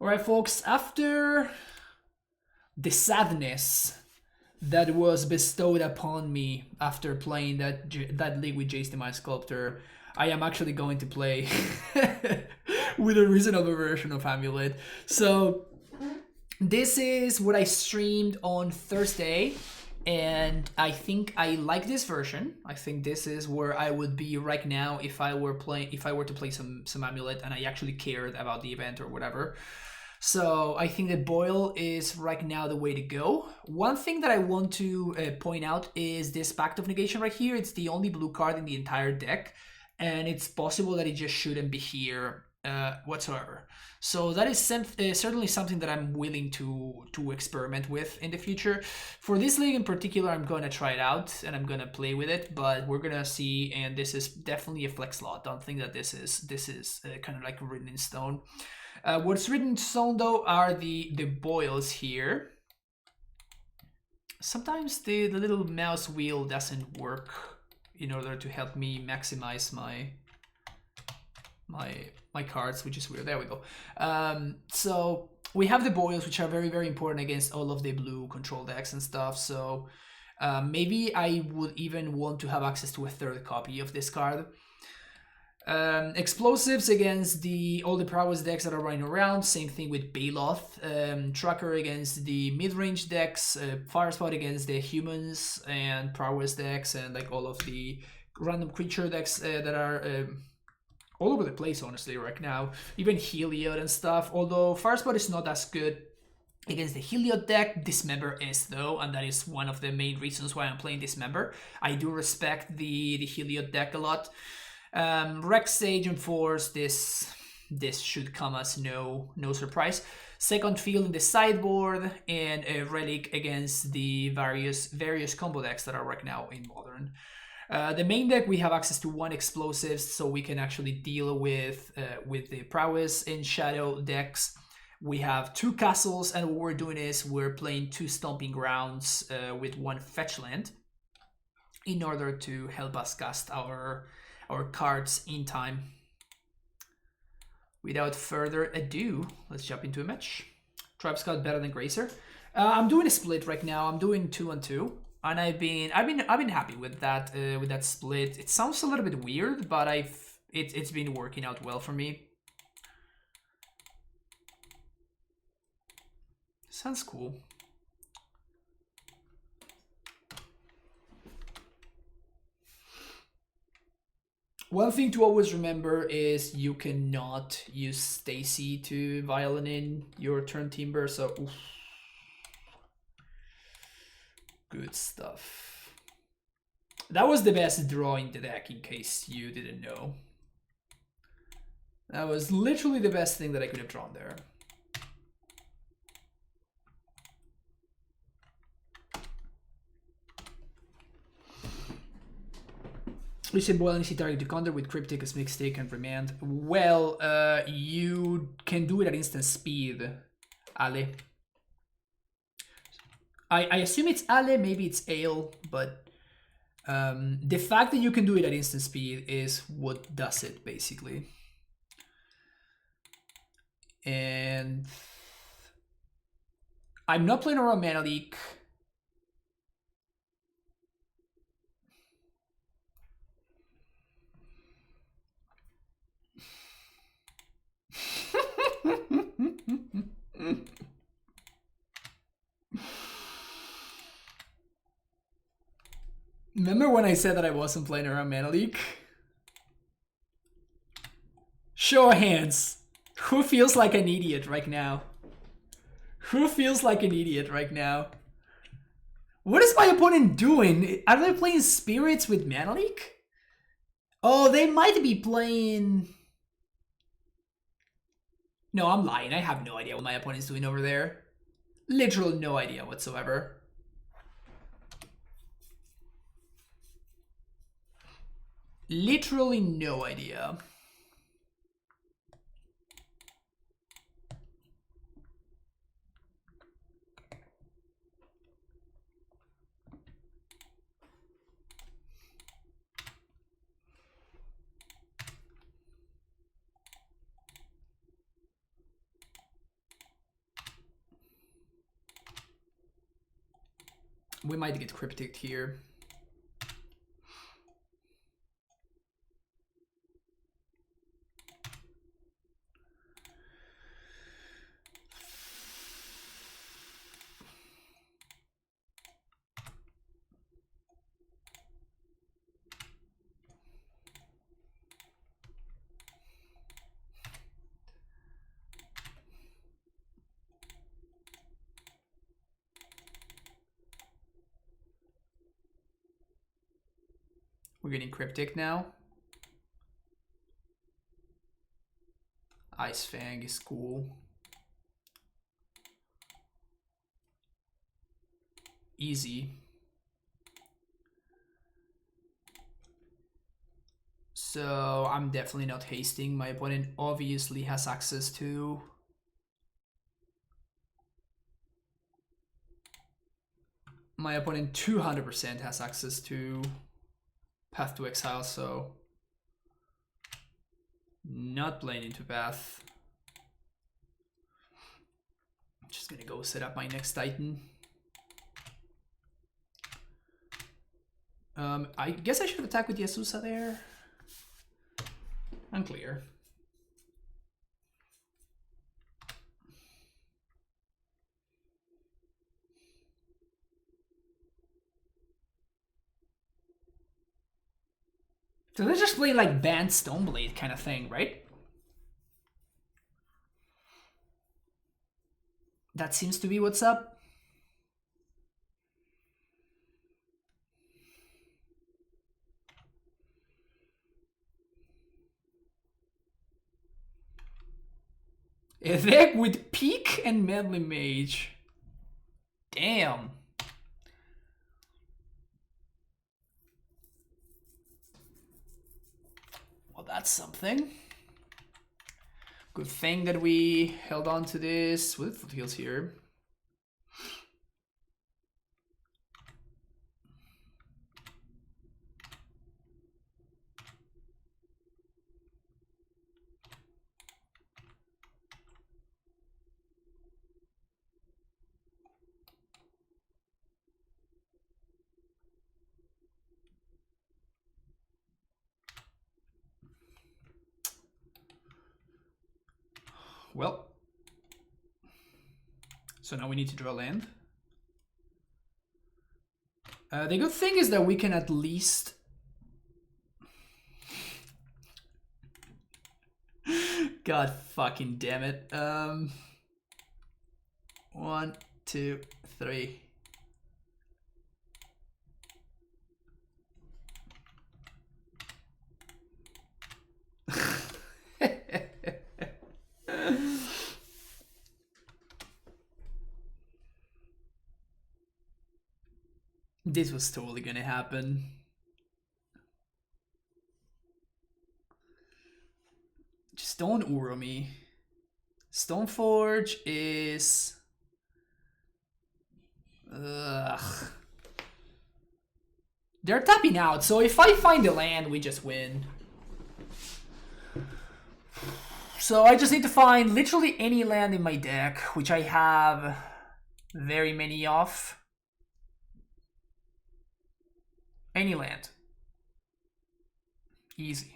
Alright, folks, after the sadness that was bestowed upon me after playing that league with Jace the Mind Sculptor, I am actually going to play with a reasonable version of AmuLIT. So this is what I streamed on Thursday, and I think I like this version. I think this is where I would be right now if I were to play some AmuLIT and I actually cared about the event or whatever. So I think that Boil is right now the way to go. One thing that I want to point out is this Pact of Negation right here. It's the only blue card in the entire deck, and it's possible that it just shouldn't be here whatsoever. So that is certainly something that I'm willing to experiment with in the future. For this league in particular, I'm going to try it out and I'm going to play with it, but we're going to see, and this is definitely a flex slot. Don't think that this is kind of like written in stone. What's written in stone though are the boils here. Sometimes the little mouse wheel doesn't work in order to help me maximize my cards, which is weird. There we go. So we have the boils, which are very, very important against all of the blue control decks and stuff. So maybe I would even want to have access to a third copy of this card. Explosives against all the prowess decks that are running around. Same thing with Baloth. Tracker against the mid-range decks. Fire Spot against the humans and prowess decks, and like all of the random creature decks that are all over the place, honestly, right now. Even Heliod and stuff. Although Fire Spot is not as good against the Heliod deck, Dismember is though, and that is one of the main reasons why I'm playing Dismember. I do respect the Heliod deck a lot. Rex Sage and Force, this should come as no surprise. Second Field in the sideboard, and a Relic against the various combo decks that are right now in Modern. The main deck, we have access to 1 Explosives, so we can actually deal with the Prowess and Shadow decks. We have 2 Castles, and what we're doing is we're playing 2 Stomping Grounds with 1 Fetch Land in order to help us cast our cards in time. Without further ado, let's jump into a match. Tribe Scout better than Gracer. I'm doing a split right now. I'm doing 2-on-2, and I've been happy with that split. It sounds a little bit weird, but it's been working out well for me. Sounds cool. One thing to always remember is you cannot use Stacy to violin in your turn Timber, so oof. Good stuff. That was the best draw in the deck, in case you didn't know. That was literally the best thing that I could have drawn there. You said Boil easy target to counter with Cryptic as Mixtake and Remand. Well, you can do it at instant speed, Ale. I assume it's Ale, maybe it's Ale, but the fact that you can do it at instant speed is what does it, basically. And I'm not playing around Mana Leak. Remember when I said that I wasn't playing around Mana Leak? Show of hands. Who feels like an idiot right now? Who feels like an idiot right now? What is my opponent doing? Are they playing Spirits with Mana Leak? Oh, they might be playing... No, I'm lying. I have no idea what my opponent's doing over there. Literally no idea whatsoever. Literally no idea. We might get Cryptic here. We're getting Cryptic now. Ice Fang is cool. Easy. So I'm definitely not hasting. My opponent obviously has access to... My opponent 200% has access to Path to Exile, so not playing into Path. Just gonna go set up my next Titan. I guess I should have attacked with Yasusa there. Unclear. So let's just play like Bant Stoneblade kind of thing, right? That seems to be what's up. A deck with Peak and Medley Mage. Damn. Well, that's something. Good thing that we held on to this with foothills here. Well, so now we need to draw land. The good thing is that we can at least... God fucking damn it. 1, 2, 3. This was totally gonna happen. Just don't Uro me. Stoneforge is... Ugh. They're tapping out, so if I find the land, we just win. So I just need to find literally any land in my deck, which I have very many of. Any land. Easy.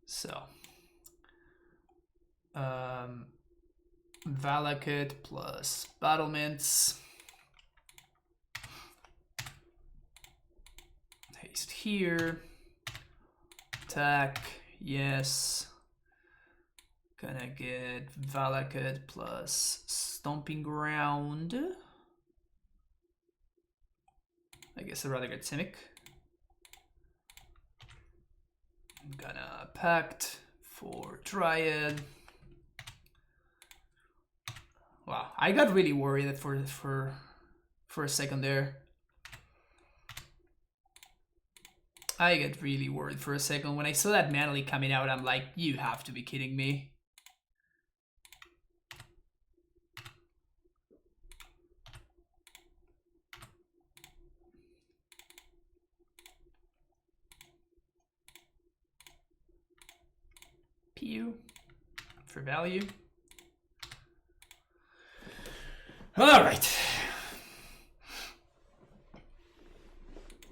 So, Valakut plus Battlements. Haste here. Attack, yes. Gonna get Valakut plus Stomping Ground. I guess I'd rather get Simic. I'm gonna Pact for Triad. Wow, I got really worried for a second there. I get really worried for a second. When I saw that Manly coming out, I'm like, you have to be kidding me. you for value. All right.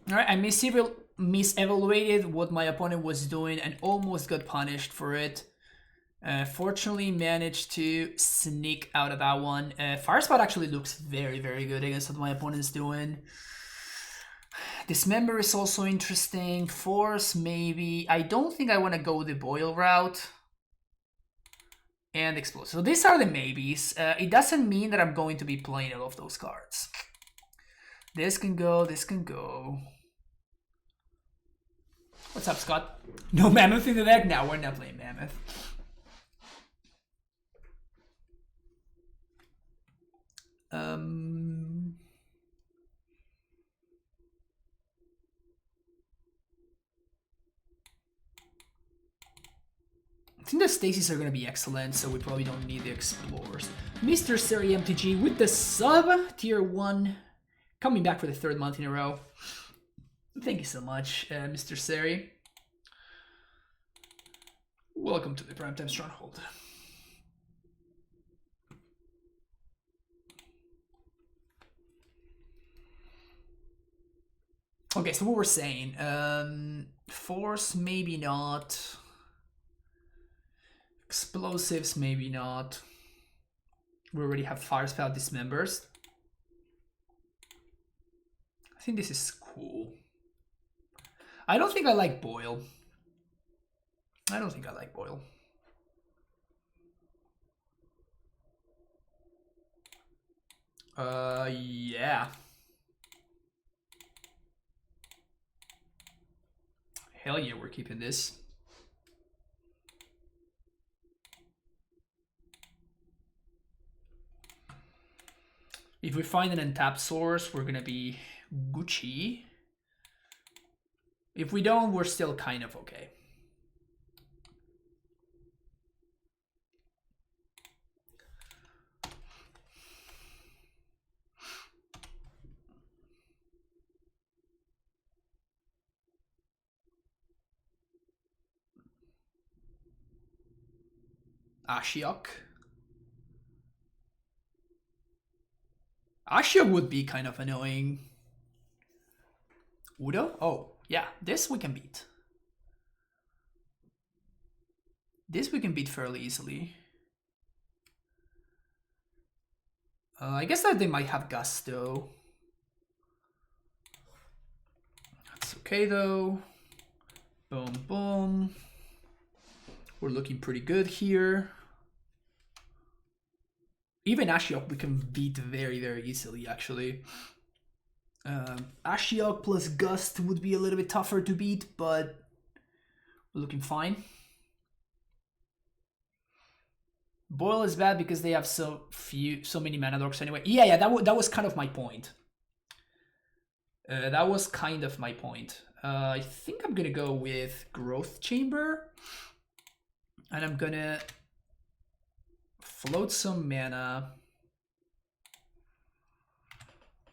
All right, I misevaluated what my opponent was doing and almost got punished for it. Fortunately, managed to sneak out of that one. Fire Spot actually looks very, very good against what my opponent's doing. Dismember is also interesting. Force, maybe. I don't think I want to go the Boil route. And Explode. So these are the maybes. It doesn't mean that I'm going to be playing all of those cards. This can go, this can go. What's up, Scott? No Mammoth in the deck? No, we're not playing Mammoth. I think the Stasis are going to be excellent, so we probably don't need the Explorers. Mr. Seri MTG with the sub, tier 1, coming back for the 3rd month in a row. Thank you so much, Mr. Seri. Welcome to the Primetime Stronghold. Okay, so what we're saying, Force, maybe not. Explosives, maybe not. We already have Fire Spell Dismembers. I think this is cool. I don't think I like Boil. I don't think I like Boil. Yeah. Hell yeah, we're keeping this. If we find an untapped source, we're gonna be Gucci. If we don't, we're still kind of okay. Ashiok. Ashiok would be kind of annoying. Udo? Oh, yeah, this we can beat. This we can beat fairly easily. I guess that they might have Gusto. That's okay though. Boom, boom. We're looking pretty good here. Even Ashiok we can beat very, very easily, actually. Ashiok plus Gust would be a little bit tougher to beat, but we're looking fine. Boil is bad because they have so many mana dorks anyway. Yeah, that was kind of my point. That was kind of my point. I think I'm gonna go with Growth Chamber. And I'm gonna float some mana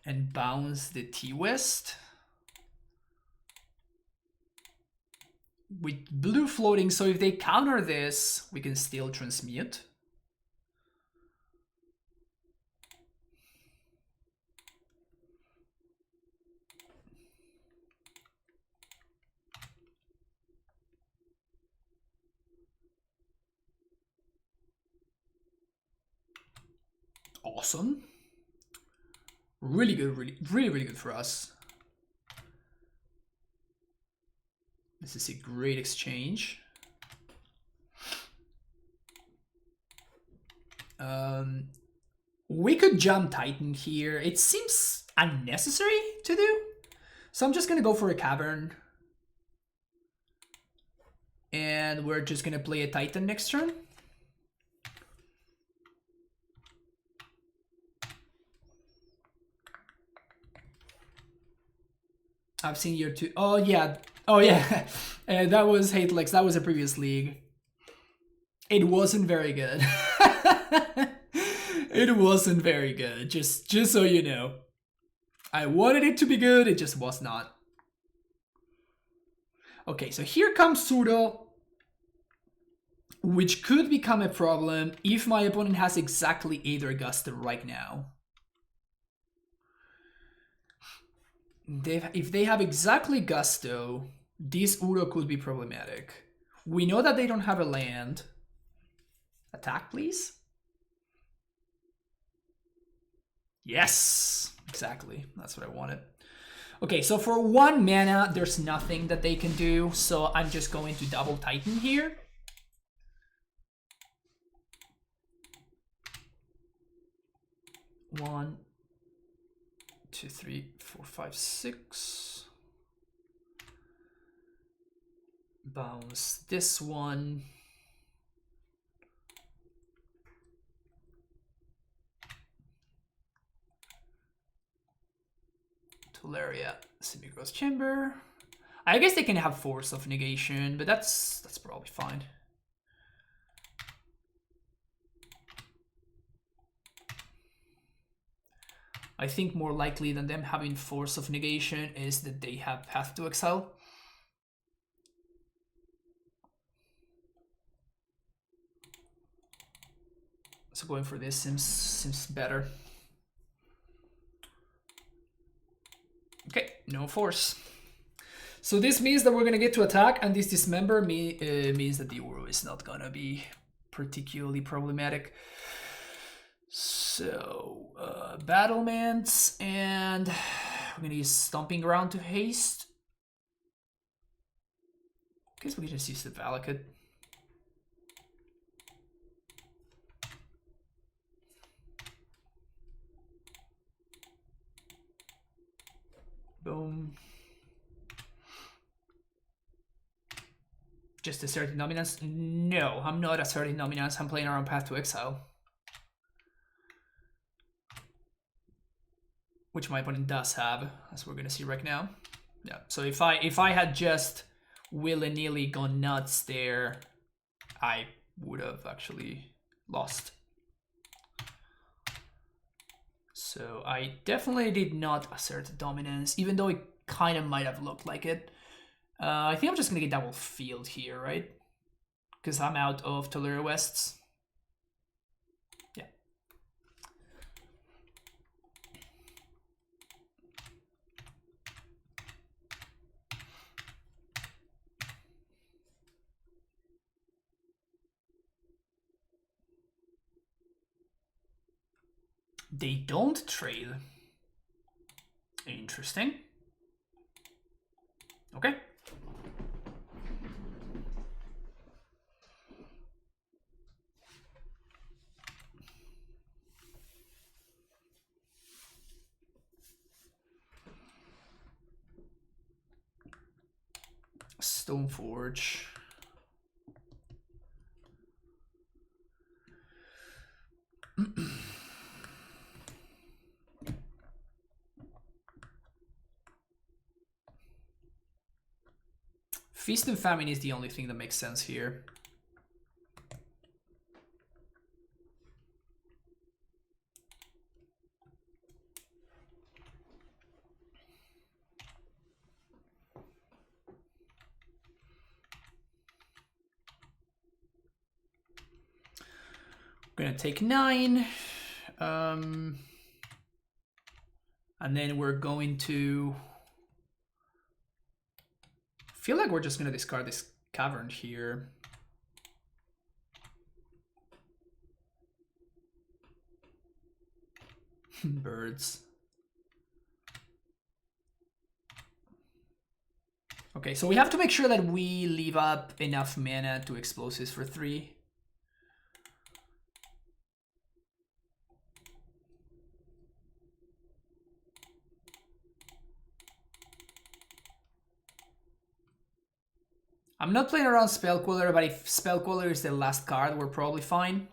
and bounce the T-West. With blue floating, so if they counter this, we can still transmute. Awesome. Really good, really good for us. This is a great exchange. We could jump Titan here. It seems unnecessary to do. So I'm just gonna go for a Cavern. And we're just gonna play a Titan next turn. I've seen year 2. Oh yeah. Oh yeah. That was Hatelex. That was a previous league. It wasn't very good. It wasn't very good. Just so you know. I wanted it to be good. It just was not. Okay, so here comes Pseudo. which could become a problem if my opponent has exactly Aether Gusto right now. If they have exactly Gusto, this Uro could be problematic. We know that they don't have a land. Attack, please. Yes, exactly. That's what I wanted. Okay, so for 1 mana, there's nothing that they can do, so I'm just going to double Titan here. One, 2, 3, 4, 5, 6. Bounce this one. Tularia, Semi-Gross Chamber. I guess they can have Force of Negation, but that's probably fine. I think more likely than them having Force of Negation is that they have Path to Exile. So going for this seems better. Okay, no force. So this means that we're gonna get to attack, and this dismember means that the Uro is not gonna be particularly problematic. So battlements, and we're gonna use Stomping Ground to haste. I guess we can just use the Valakut. Boom. Just asserting dominance? No, I'm not asserting dominance. I'm playing around Path to Exile, which my opponent does have, as we're gonna see right now. Yeah. So if I had just willy-nilly gone nuts there, I would have actually lost. So I definitely did not assert dominance, even though it kind of might have looked like it. I think I'm just gonna get double field here, right? Because I'm out of Tularia Wests. Yeah. They don't trade. Interesting. Okay. Stoneforge. Feast and Famine is the only thing that makes sense here. We're gonna take 9. And then we're going to... feel like we're just gonna discard this Cavern here. Birds. Okay, so we have to make sure that we leave up enough mana to Explosives for 3. I'm not playing around Spellqueller, but if Spellqueller is their last card, we're probably fine.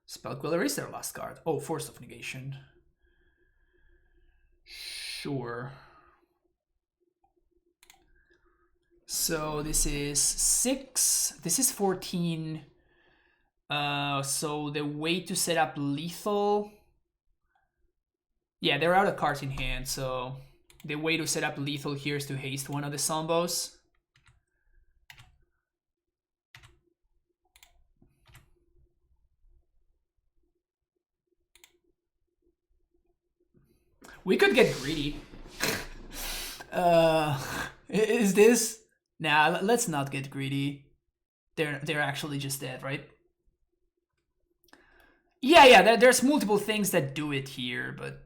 Spellqueller is their last card. Oh, Force of Negation. Sure. So this is 6. This is 14. So the way to set up lethal... yeah, they're out of cards in hand, so... the way to set up lethal here is to haste one of the Zombos. We could get greedy. Is this? Nah, let's not get greedy. They're actually just dead, right? Yeah. There's multiple things that do it here, but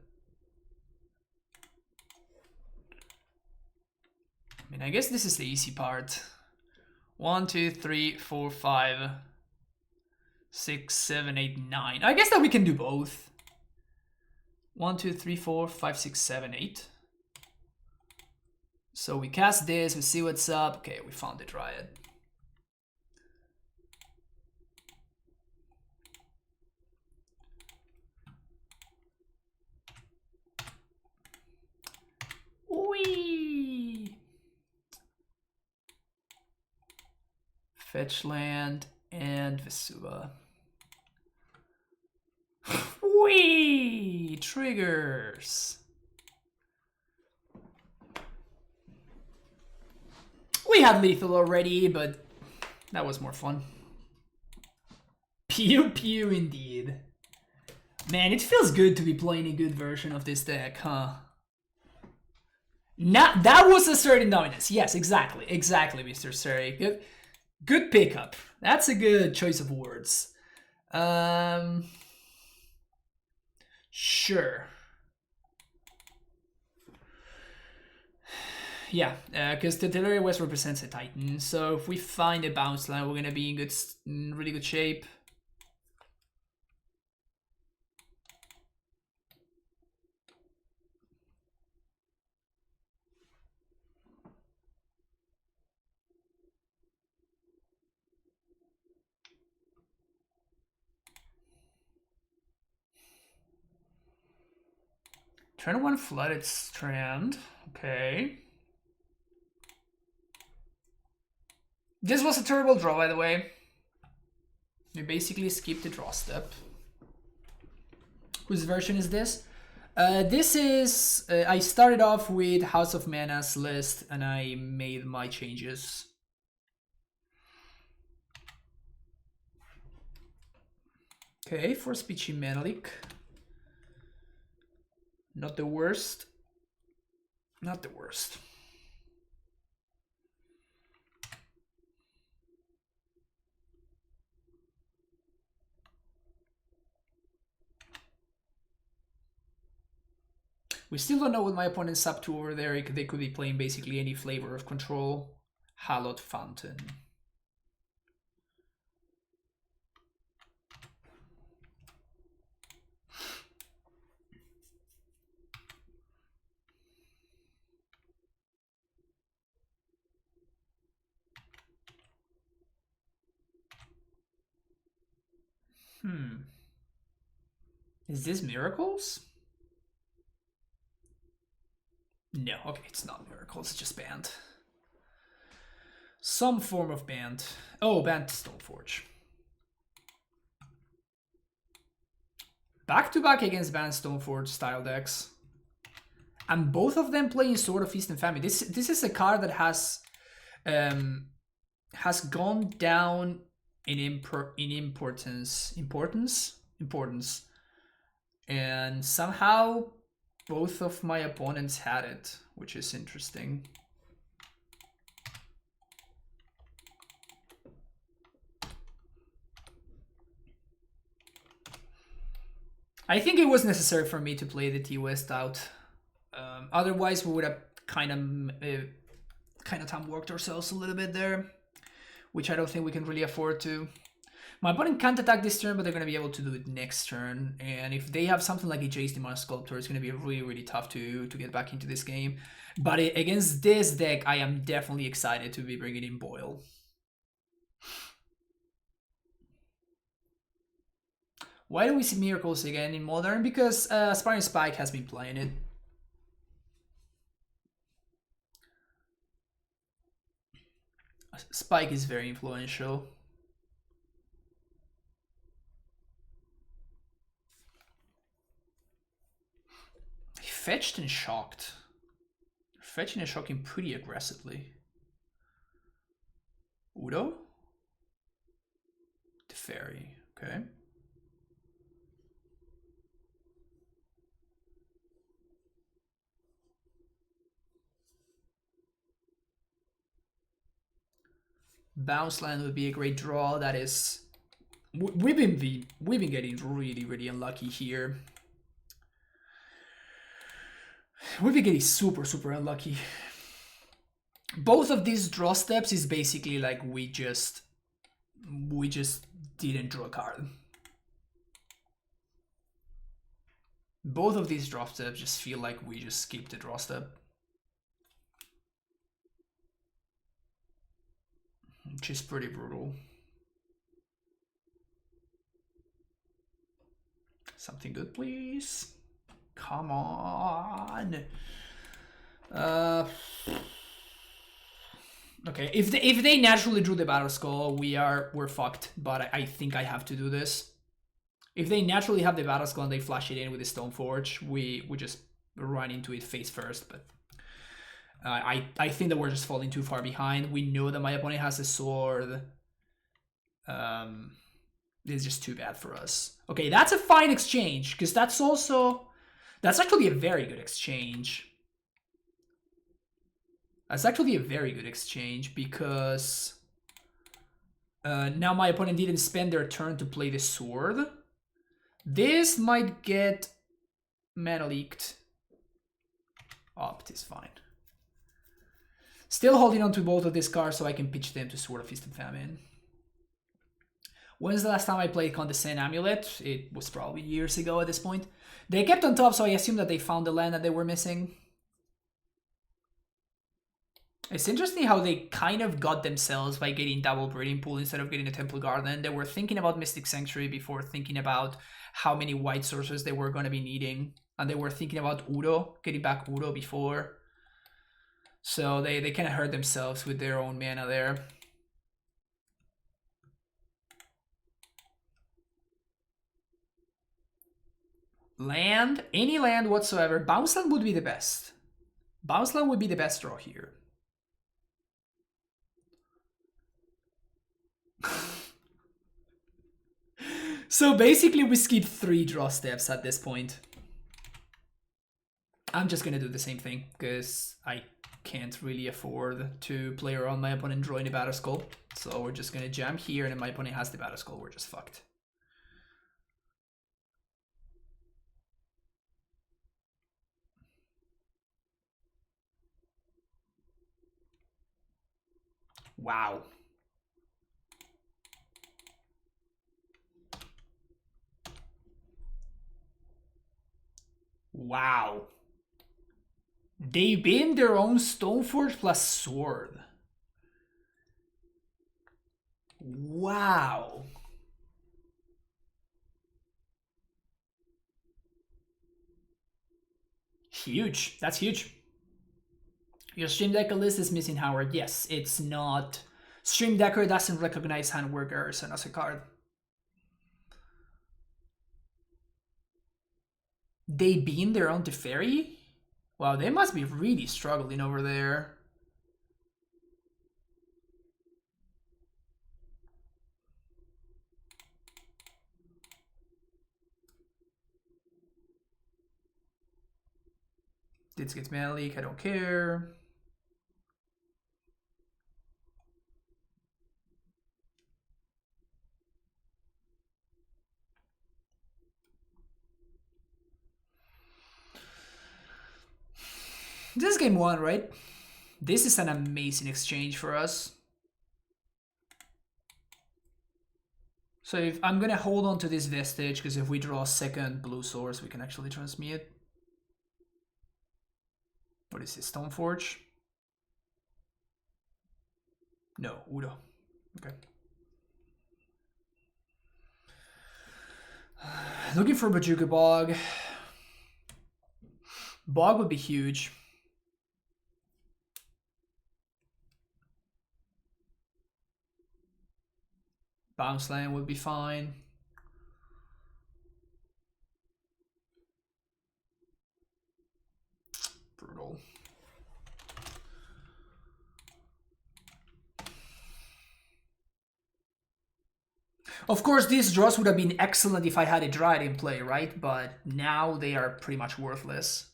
I mean, I guess this is the easy part. 1, 2, 3, 4, 5, 6, 7, 8, 9. I guess that we can do both. 1, 2, 3, 4, 5, 6, 7, 8. So we cast this, we see what's up. Okay, we found the Dryad. Whee! Fetch land and Vesuva. Whee! Triggers. We had lethal already, but that was more fun. Pew pew indeed. Man, it feels good to be playing a good version of this deck, huh? That was asserting dominance. Yes, exactly, Mr. Suri. Good pickup. That's a good choice of words. Sure. Yeah, because the Teleria West represents a Titan, so if we find a bounce line, we're gonna be in really good shape. Turn 1 Flooded Strand. Okay. This was a terrible draw, by the way. We basically skipped the draw step. Whose version is this? This is... I started off with House of Mana's list, and I made my changes. Okay, for Speechy Menelik. Not the worst. Not the worst. We still don't know what my opponent's up to over there. They could be playing basically any flavor of control. Hallowed Fountain. Is this Miracles? No, okay, it's not Miracles, it's just Bant. Some form of Bant. Oh, Bant Stoneforge. Back-to-back against Bant Stoneforge style decks. And both of them playing Sword of Feast and Famine. This is a card that has gone down in importance. And somehow both of my opponents had it, which is interesting. I think it was necessary for me to play the T-West out. Otherwise, we would have kind of time worked ourselves a little bit there, which I don't think we can really afford to. My opponent can't attack this turn, but they're going to be able to do it next turn. And if they have something like a Jace the Mind Sculptor, it's going to be really, really tough to get back into this game. But against this deck, I am definitely excited to be bringing in Boyle. Why do we see Miracles again in Modern? Because Aspiring Spike has been playing it. Spike is very influential. He fetched and shocked. Fetching and shocking pretty aggressively. Udo? The Fairy, okay. Bounce land would be a great draw. That is, we've been getting really unlucky here. We've been getting super unlucky. Both of these draw steps is basically like we just didn't draw a card. Both of these draw steps just feel like we just skipped the draw step. Which is pretty brutal. Something good, please. Come on. Okay, if they naturally drew the Battle Skull, we're fucked. But I think I have to do this. If they naturally have the Battle Skull and they flash it in with the Stoneforge, we just run into it face first. But I think that we're just falling too far behind. We know that my opponent has a sword. It's just too bad for us. Okay, that's a fine exchange, because that's actually a very good exchange. That's actually a very good exchange, because now my opponent didn't spend their turn to play the sword. This might get mana leaked. Opt is fine. Still holding on to both of these cards so I can pitch them to Sword of Feast and Famine. When's the last time I played Condescend AmuLIT? It was probably years ago at this point. They kept on top, so I assume that they found the land that they were missing. It's interesting how they kind of got themselves by getting double Breeding Pool instead of getting a Temple Garden. They were thinking about Mystic Sanctuary before thinking about how many white sources they were going to be needing. And they were thinking about Udo, getting back Udo before. So they kind of hurt themselves with their own mana there. Land, any land whatsoever. Bounce land would be the best. Bounce land would be the best draw here. So basically we skip 3 draw steps at this point. I'm just gonna do the same thing because I can't really afford to play around my opponent drawing the Battle Skull. So we're just gonna jam here, and if my opponent has the Battle Skull, we're just fucked. Wow. Wow. They bin their own Stoneforge plus Sword. Wow. Huge. That's huge. Your Stream Decker list is missing Howard. Yes, it's not. Stream Decker doesn't recognize Handwork Garrison as a card. They beam their own Teferi? Wow, they must be really struggling over there. This gets mana leak, I don't care. This is game 1, right? This is an amazing exchange for us. So if I'm gonna hold on to this Vestige, because if we draw a second blue source, we can actually transmute. What is this, Stoneforge? No, Udo. Okay. Looking for Bajuka Bog. Bog would be huge. Bounce land would be fine. Brutal. Of course, these draws would have been excellent if I had a Dryad in play, right? But now they are pretty much worthless.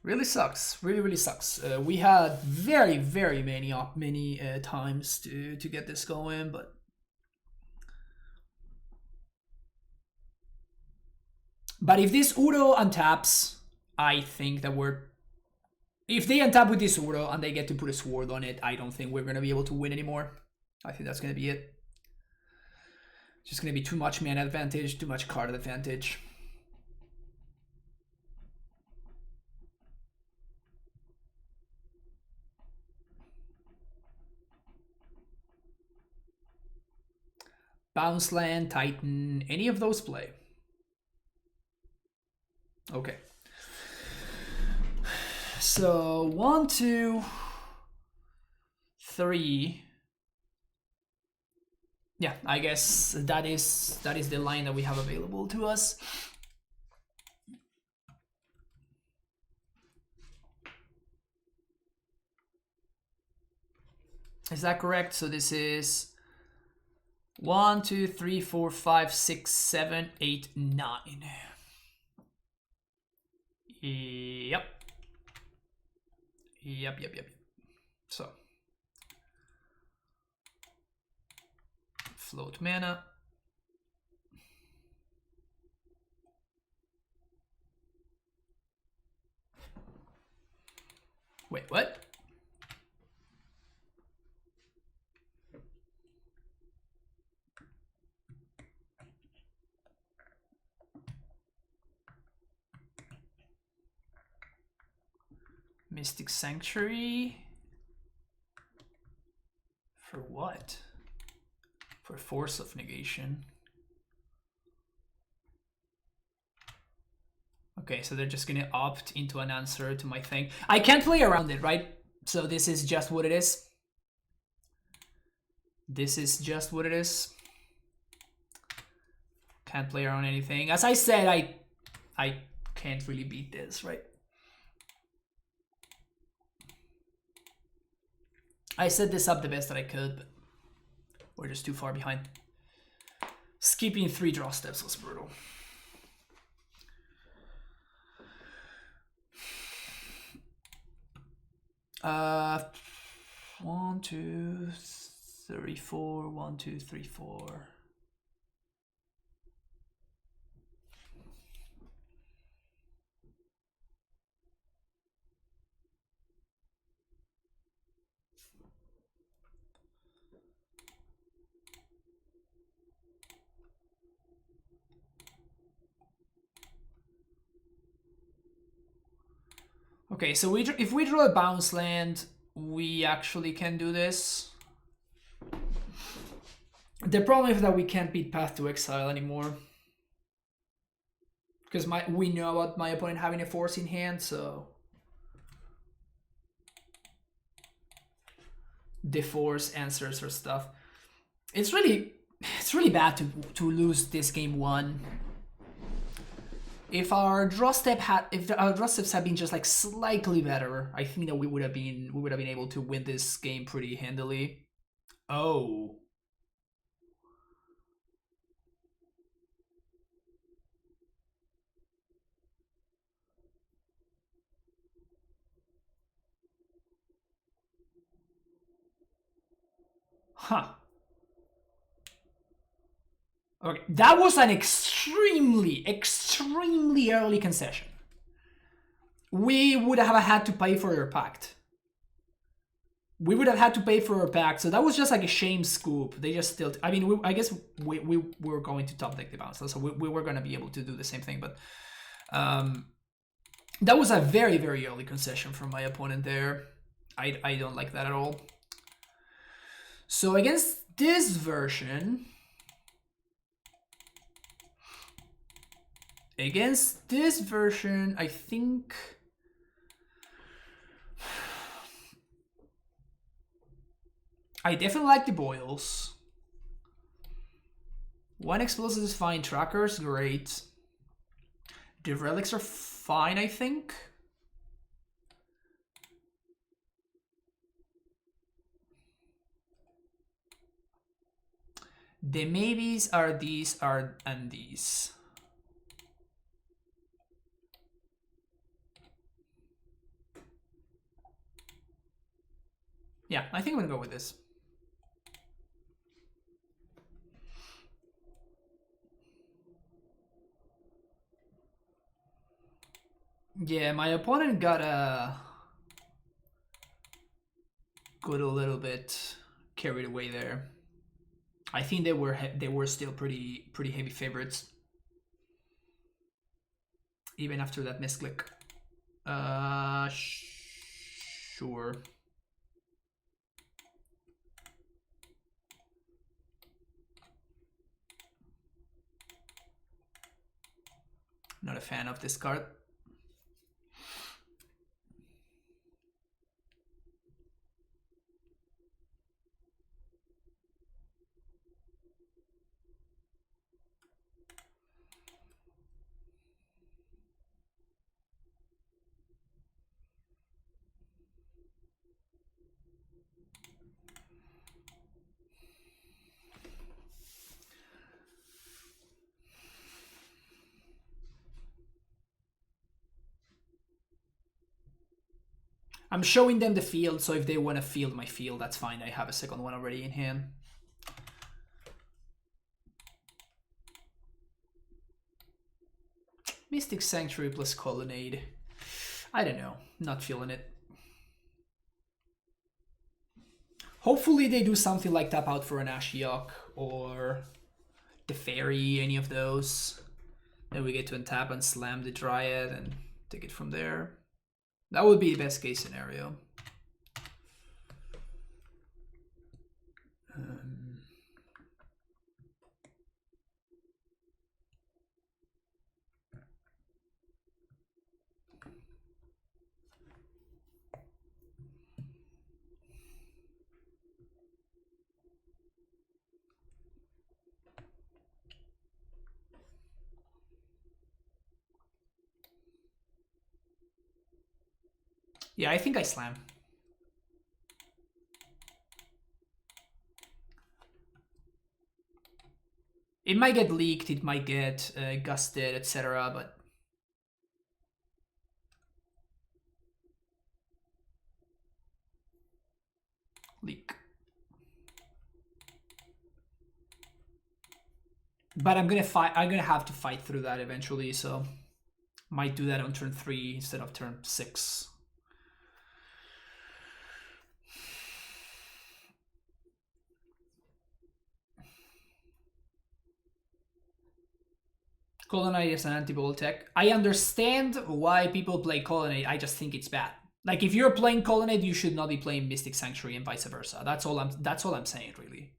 Really sucks. Really sucks. We had very many times to get this going, but if this Uro untaps, I think that if they untap with this Uro and they get to put a sword on it, I don't think we're gonna be able to win anymore. I think that's gonna be it. Just gonna be too much mana advantage, too much card advantage. Bounce land, Titan, any of those play. Okay. So 1, 2, 3. Yeah, I guess that is the line that we have available to us. Is that correct? So this is 1, 2, 3, 4, 5, 6, 7, 8, 9. Yep. So float mana. Wait, what? Mystic Sanctuary? For what? For Force of Negation. Okay, so they're just gonna opt into an answer to my thing. I can't play around it, right? So this is just what it is. This is just what it is. Can't play around anything. As I said, I can't really beat this, right? I set this up the best that I could, but we're just too far behind. Skipping 3 draw steps was brutal. Uh, 1, 2, 3, 4. 1, 2, 3, 4. Okay, so if we draw a bounce land, we actually can do this. The problem is that we can't beat Path to Exile anymore. Because we know about my opponent having a force in hand, so the force answers or stuff. It's really bad to lose this game 1. If our draw steps had been just like slightly better, I think that we would have been able to win this game pretty handily. Oh. Huh. Okay, that was an extremely early concession. We would have had to pay for their pact. We would have had to pay for our pact, so that was just like a shame scoop. They just still... I mean, I guess we were going to top deck the bounce, so we were going to be able to do the same thing, but... that was a very early concession from my opponent there. I don't like that at all. So against this version... I think... I definitely like the boils. 1 explosive is fine. Trackers, great. The relics are fine, I think. The maybes are these and these. Yeah, I think I'm gonna go with this. Yeah, my opponent got a little bit carried away there. I think they were still pretty heavy favorites, even after that misclick. Sure. Not a fan of this card. I'm showing them the field, so if they want to field my field, that's fine. I have a second one already in hand. Mystic Sanctuary plus Colonnade. I don't know. Not feeling it. Hopefully they do something like tap out for an Ashiok or the Fairy, any of those. Then we get to untap and slam the Dryad and take it from there. That would be the best case scenario. Yeah, I think I slam. It might get leaked, it might get gusted, etc. But leak. But I'm gonna fight. I'm gonna have to fight through that eventually. So might do that on turn 3 instead of turn 6. Colonnade is an anti-ball tech. I understand why people play Colonnade. I just think it's bad. Like if you're playing Colonnade, you should not be playing Mystic Sanctuary and vice versa. That's all I'm saying, really.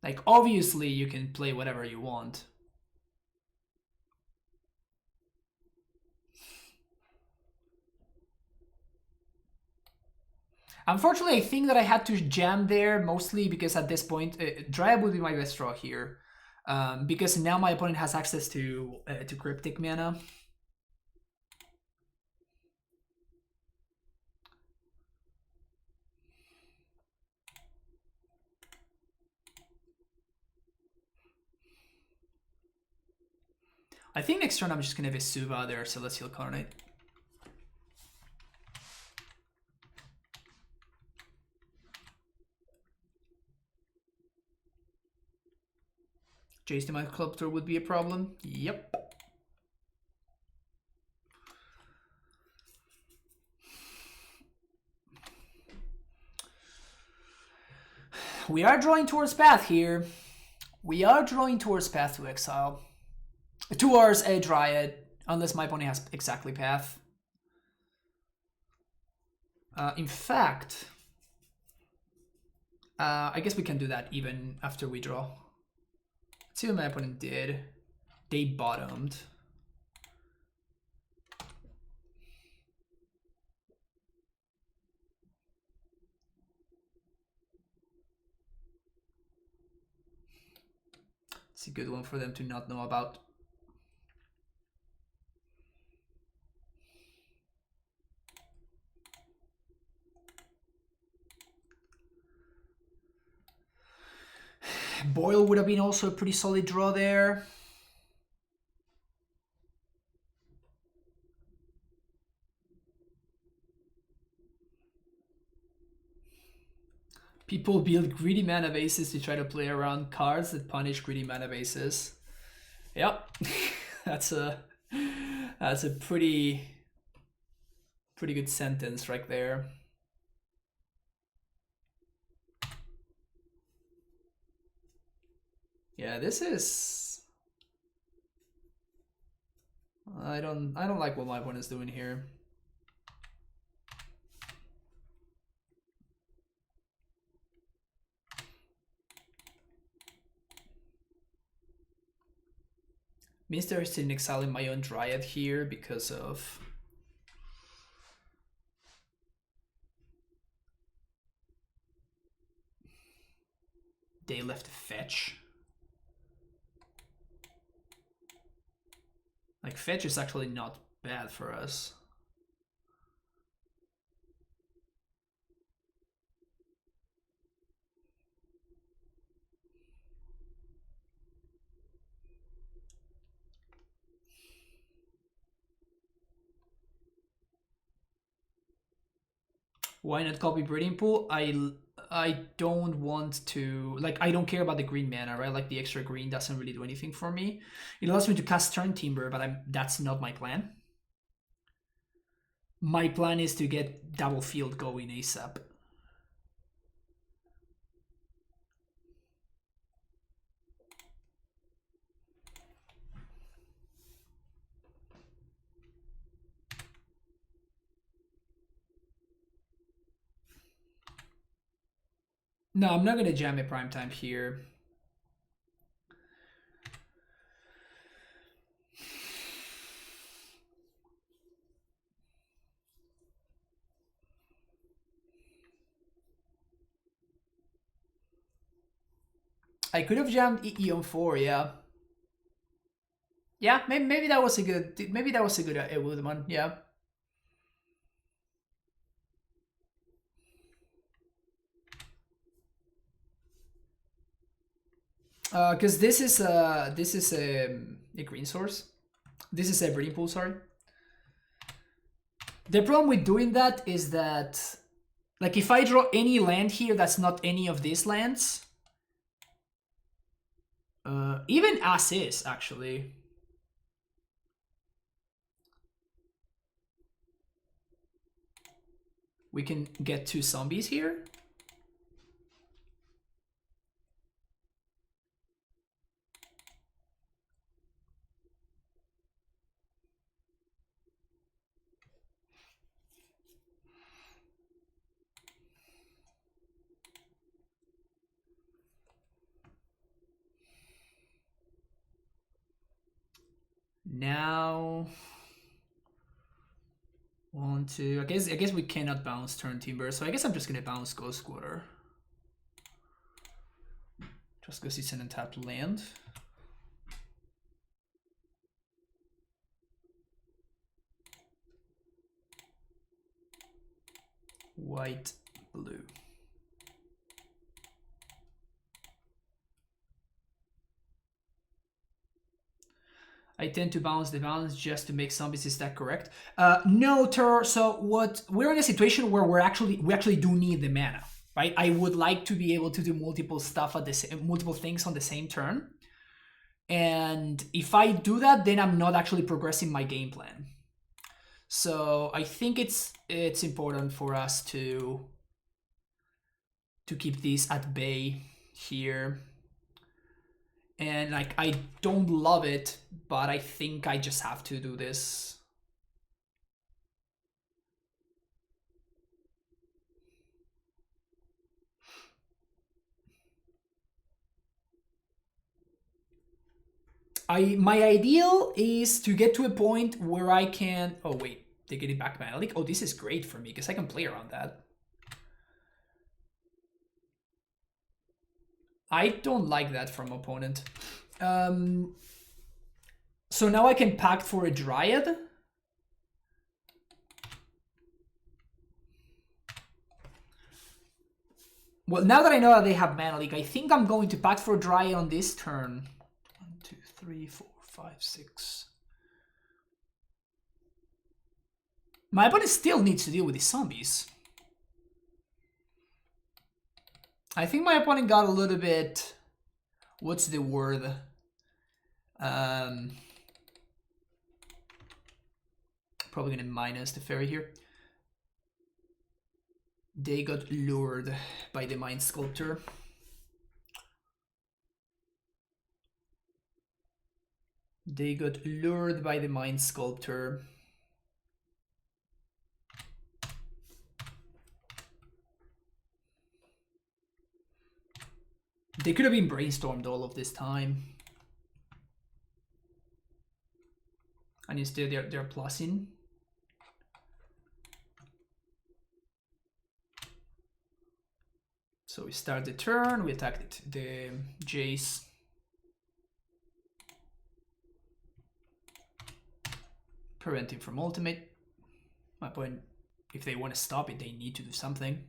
Like obviously you can play whatever you want. Unfortunately, I think that I had to jam there mostly because at this point, Dryad would be my best draw here. Because now my opponent has access to Cryptic mana. I think next turn I'm just going to Vesuva their Celestial Carnate. Jace the Mind Sculptor would be a problem. Yep. We are drawing towards path here. We are drawing towards path to exile. 2 hours a Dryad, unless my opponent has exactly path. In fact, I guess we can do that even after we draw. Let's see what my opponent did. They bottomed. It's a good one for them to not know about. Boyle would have been also a pretty solid draw there. People build greedy mana bases to try to play around cards that punish greedy mana bases. Yep, that's a pretty good sentence right there. Yeah, this is. I don't like what my opponent's doing here. Means there's an exile in my own Dryad here because of they left a fetch. Like fetch is actually not bad for us. Why not copy Breeding Pool? I don't want to, like, I don't care about the green mana, right? Like the extra green doesn't really do anything for me. It allows me to cast Turn Timber, but that's not my plan. My plan is to get double field going ASAP. No, I'm not gonna jam a Primetime here. I could have jammed EE on 4, yeah. Yeah, maybe that was a good one, yeah. Because this is a green source. This is a Breeding Pool, sorry. The problem with doing that is that, like, if I draw any land here that's not any of these lands, even as is, actually. We can get 2 zombies here. Now, 1, 2. I guess we cannot bounce Turn Timber, so I guess I'm just gonna bounce Ghost Quarter. Just because it's an untapped land. White, blue. I tend to bounce the bounce just to make zombies. Is that correct? No, Ter. So what we're in a situation where we actually do need the mana, right? I would like to be able to do multiple stuff at multiple things on the same turn, and if I do that, then I'm not actually progressing my game plan. So I think it's important for us to keep these at bay here. And like, I don't love it, but I think I just have to do this. My ideal is to get to a point where I can. Oh wait, they get it back to mana. Oh, this is great for me because I can play around that. I don't like that from opponent. So now I can pact for a Dryad. Well, now that I know that they have Mana Leak, I think I'm going to pact for Dryad on this turn. 1, 2, 3, 4, 5, 6. My opponent still needs to deal with these zombies. I think my opponent got a little bit... What's the word? Probably gonna minus the fairy here. They got lured by the Mind Sculptor. They got lured by the Mind Sculptor. They could have been brainstormed all of this time. And instead they're plussing. So we start the turn, we attack the Jace. Prevent him from ultimate. My point, if they want to stop it, they need to do something.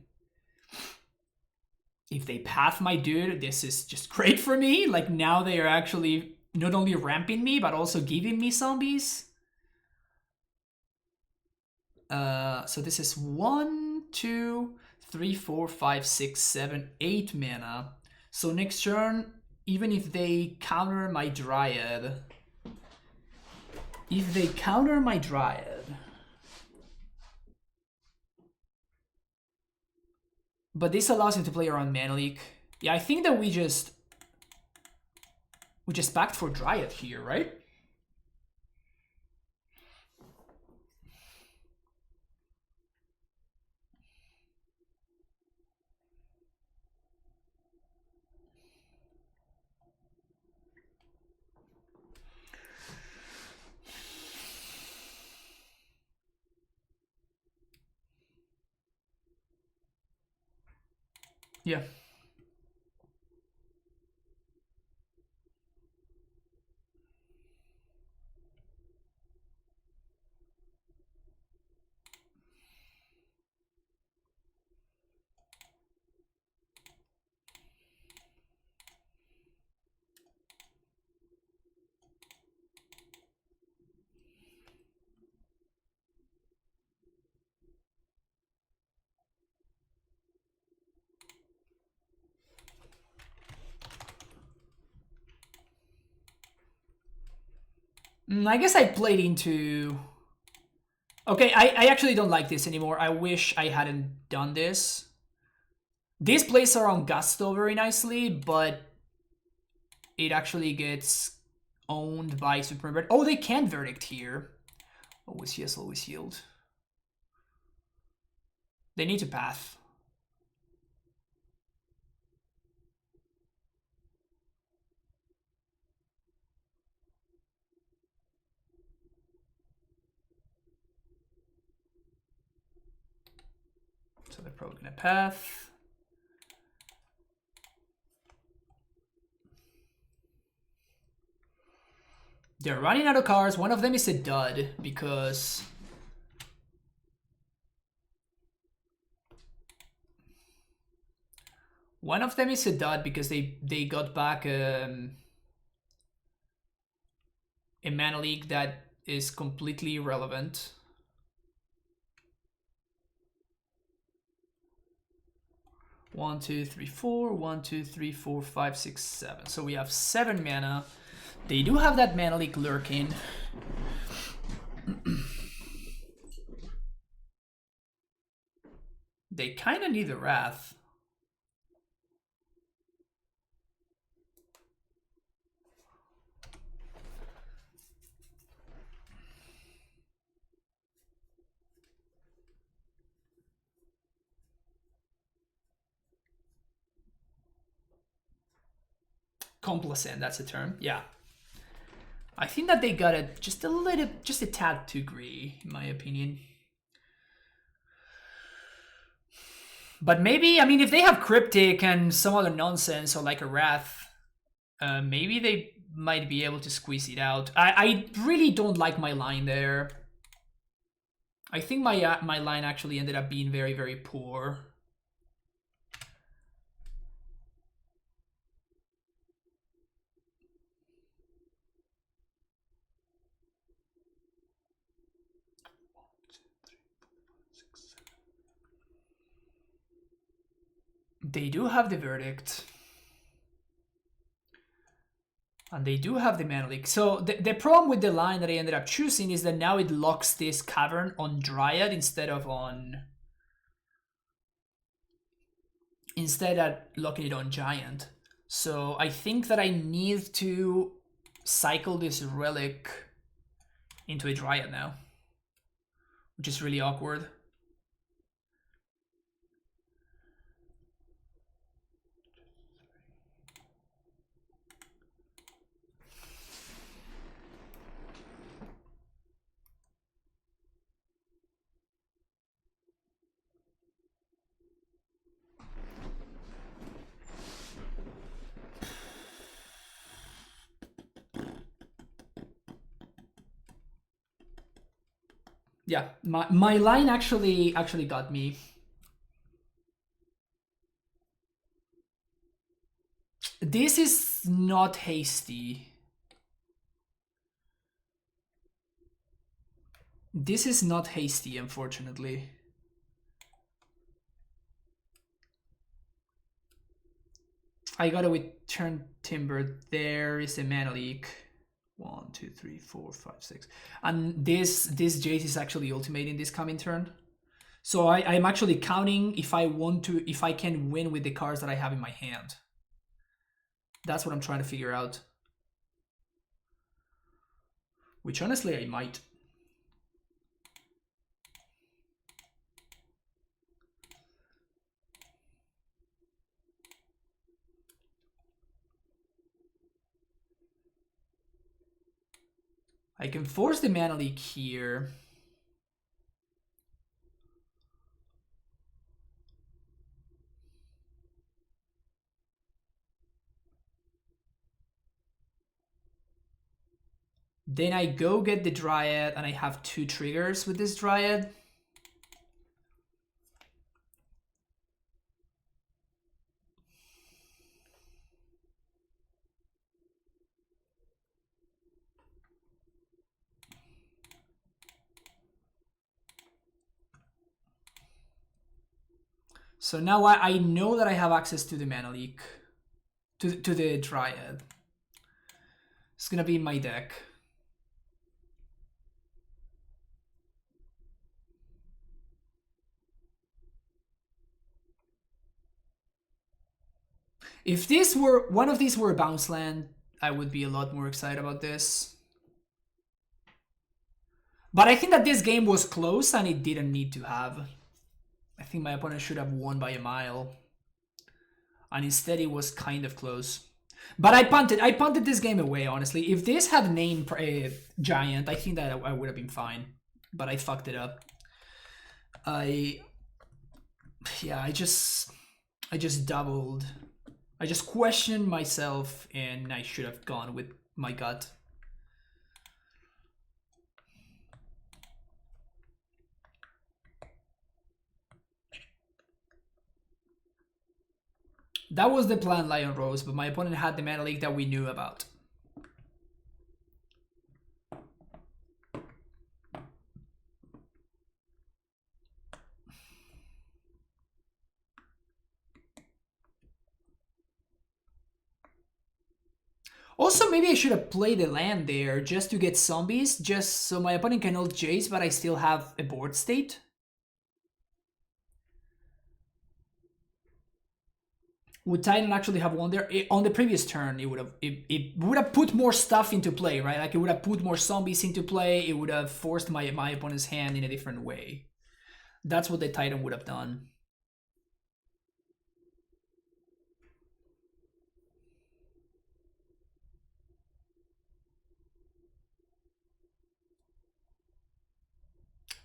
If they path my dude, this is just great for me. Like now they are actually not only ramping me, but also giving me zombies. So this is 1, 2, 3, 4, 5, 6, 7, 8 mana. So next turn, even if they counter my Dryad, but this allows him to play around Mana Leak. Yeah, I think that we just backed for Dryad here, right? Yeah. I guess I played into... Okay, I actually don't like this anymore. I wish I hadn't done this. This plays around Gusto very nicely, but it actually gets owned by Supreme Red. Oh, they can Verdict here. Always yes, always yield. They need to path. So they're probably gonna path. They're running out of cards. One of them is a dud because they got back a Mana Leak that is completely irrelevant. One, two, three, four. 1, 2, 3, 4, 5, 6, 7. So we have 7 mana. They do have that Mana Leak lurking. They kind of need the Wrath. Complacent, that's a term. Yeah. I think that they got it just a tad too greedy, in my opinion. But maybe, I mean, if they have Cryptic and some other nonsense or like a Wrath, maybe they might be able to squeeze it out. I really don't like my line there. I think my line actually ended up being very, very poor. They do have the Verdict. And they do have the Mana Leak. So the problem with the line that I ended up choosing is that now it locks this Cavern on Dryad instead of locking it on Giant. So I think that I need to cycle this Relic into a Dryad now, which is really awkward. Yeah, my line actually got me. This is not hasty. This is not hasty, unfortunately. I got it with turn Timber. There is a Mana Leak. 1, 2, 3, 4, 5, 6. And this Jace is actually ultimating this coming turn. So I'm actually counting if I can win with the cards that I have in my hand. That's what I'm trying to figure out. Which honestly I might. I can force the Mana Leak here. Then I go get the Dryad, and I have 2 triggers with this Dryad. So now I know that I have access to the Mana Leak, to the Dryad. It's gonna be in my deck. If this were one of these were a bounce land, I would be a lot more excited about this. But I think that this game was close and it didn't need to have. I think my opponent should have won by a mile. And instead it was kind of close. But I punted this game away, honestly. If this had named Giant, I think that I would have been fine. But I fucked it up. I just doubled. I just questioned myself and I should have gone with my gut. That was the plan, Lion Rose, but my opponent had the Mana Leak that we knew about. Also, maybe I should have played a land there just to get zombies, just so my opponent can ult Jace, but I still have a board state. Would Titan actually have won there? On the previous turn, it would have put more stuff into play, right? Like it would have put more zombies into play. It would have forced my opponent's hand in a different way. That's what the Titan would have done.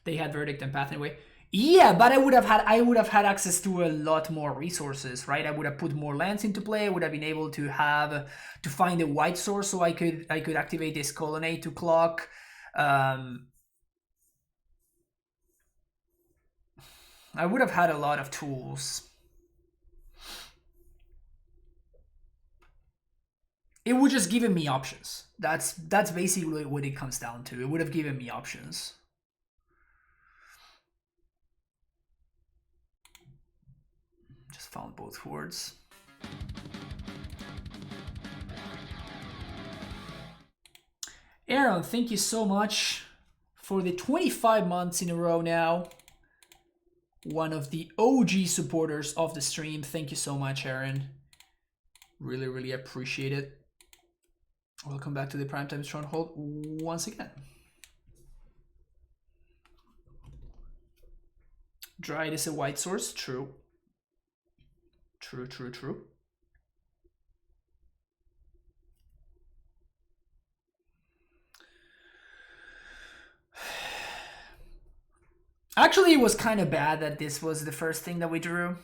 They had Verdict and Path anyway. Yeah, but I would have had access to a lot more resources, right? I would have put more lands into play. I would have been able to find a white source so I could activate this Colonnade to clock. I would have had a lot of tools. It would just given me options. That's basically what it comes down to. It would have given me options. Just found both words. Aaron, thank you so much for the 25 months in a row now. One of the OG supporters of the stream. Thank you so much, Aaron. Really, really appreciate it. Welcome back to the Primetime Stronghold once again. Dried is a white source. True. True, true, true. Actually, it was kind of bad that this was the first thing that we drew.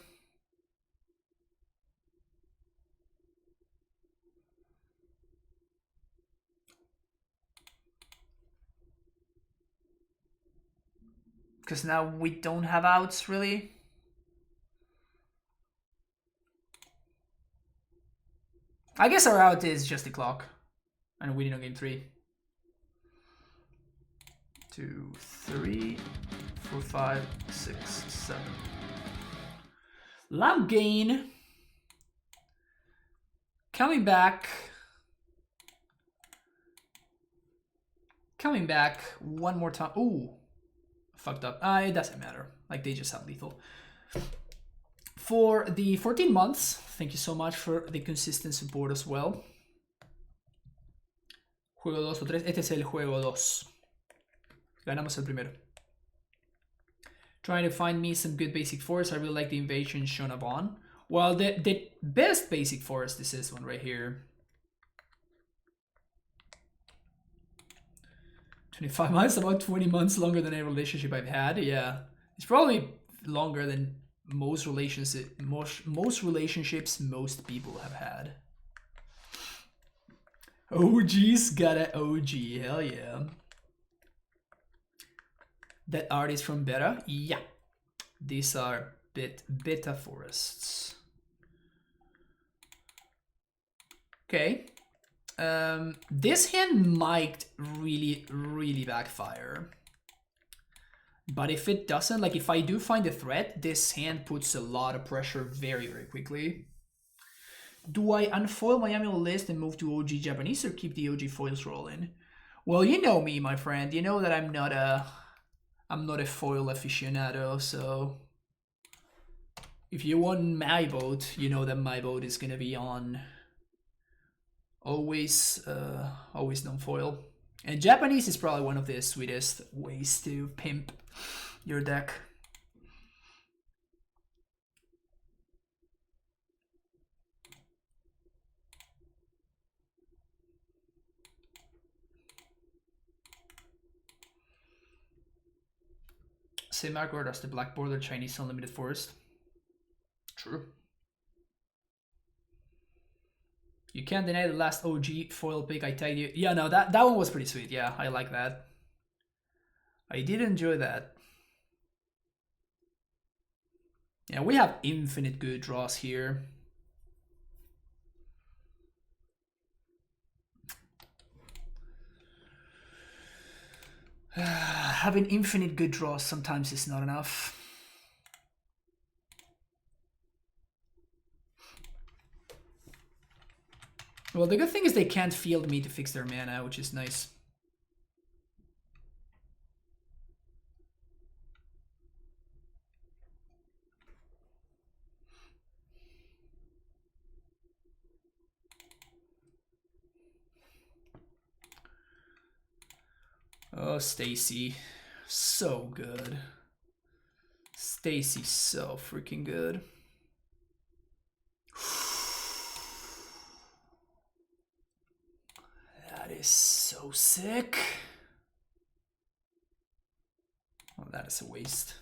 Because now we don't have outs, really. I guess our out is just the clock. And we didn't game 3. 2, 3, 4, 5, 6, 7. Lamp gain. Coming back. Coming back one more time. Ooh. Fucked up. It doesn't matter. Like, they just have lethal. For the 14 months, thank you so much for the consistent support as well. Juego 2 o 3. Este es el juego 2. Ganamos el primero. Trying to find me some good basic forest. I really like the invasion Shonabon. Well, the best basic forest is this one right here. 25 months, about 20 months longer than a relationship I've had. Yeah, it's probably longer than most relationships most people have had. OG's got an OG, hell yeah. That art is from Beta? Yeah. These are beta forests. Okay. This hand might really backfire. But if it doesn't, like if I do find a threat, this hand puts a lot of pressure very quickly. Do I unfoil my AmuLIT list and move to OG Japanese or keep the OG foils rolling? Well, you know me, my friend. You know that I'm not a foil aficionado, so if you want my vote, you know that my vote is gonna be on always non-foil. And Japanese is probably one of the sweetest ways to pimp your deck. Same aggro as the black border Chinese unlimited forest. True. You can't deny the last OG foil pick I tagged you. Yeah, no, that one was pretty sweet. Yeah, I like that. I did enjoy that. Yeah, we have infinite good draws here. Having infinite good draws sometimes is not enough. Well, the good thing is they can't field me to fix their mana, which is nice. Oh, Stacy. So good. Stacy, so freaking good. That is so sick. Oh, that is a waste.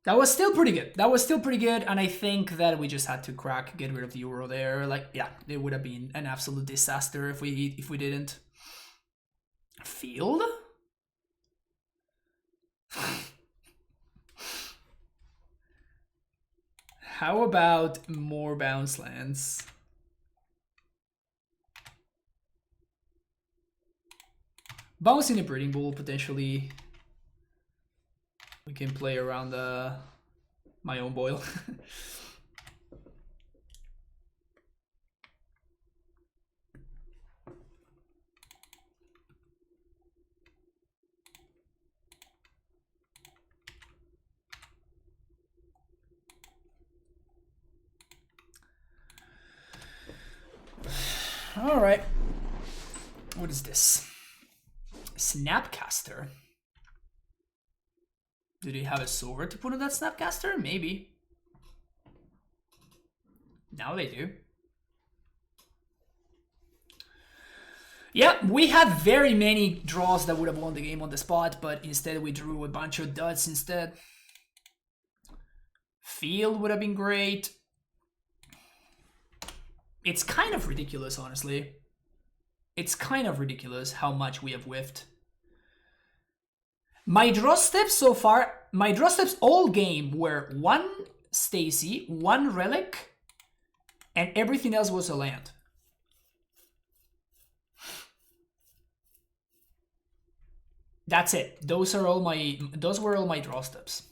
That was still pretty good. That was still pretty good, and I think that we just had to get rid of the Euro there. Like, yeah, it would have been an absolute disaster if we didn't. Field? How about more bounce lands? Bouncing a Breeding Bull, potentially. We can play around the my own boil. All right. What is this? Snapcaster. Do they have a sword to put on that Snapcaster? Maybe. Now they do. Yeah, we had very many draws that would have won the game on the spot, but instead we drew a bunch of duds instead. Field would have been great. It's kind of ridiculous, honestly. It's kind of ridiculous how much we have whiffed. My draw steps so far, my draw steps all game were 1 Stacy, 1 Relic, and everything else was a land. That's it. Those were all my draw steps.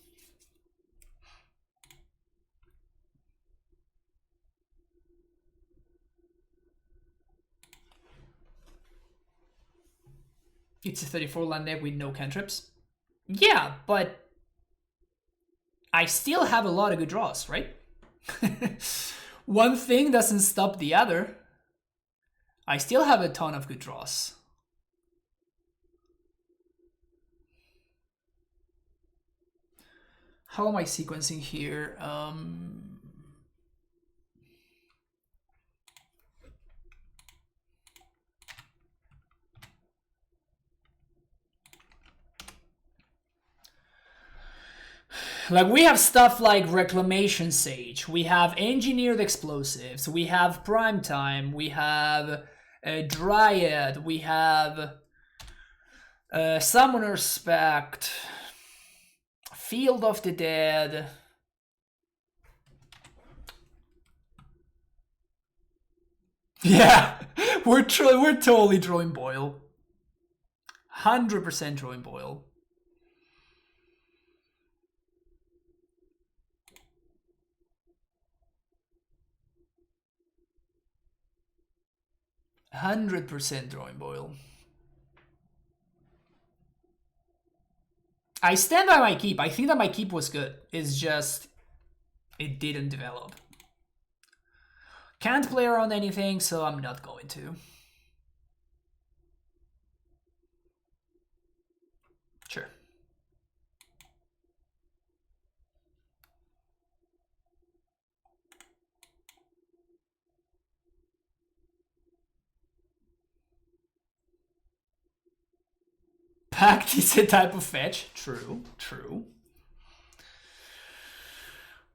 It's a 34 land deck with no cantrips. Yeah, but I still have a lot of good draws, right? One thing doesn't stop the other. I still have a ton of good draws. How am I sequencing here? Like, we have stuff like Reclamation Sage, we have Engineered Explosives, we have Primetime, we have Dryad, we have Summoner's Pact, Field of the Dead. Yeah, we're totally drawing Boil. 100% drawing Boil. %100% drawing Boil. I stand by my keep. I think that my keep was good. It's just, it didn't develop. Can't play around anything, so I'm not going to. Sure. Pact is a type of fetch. True, true.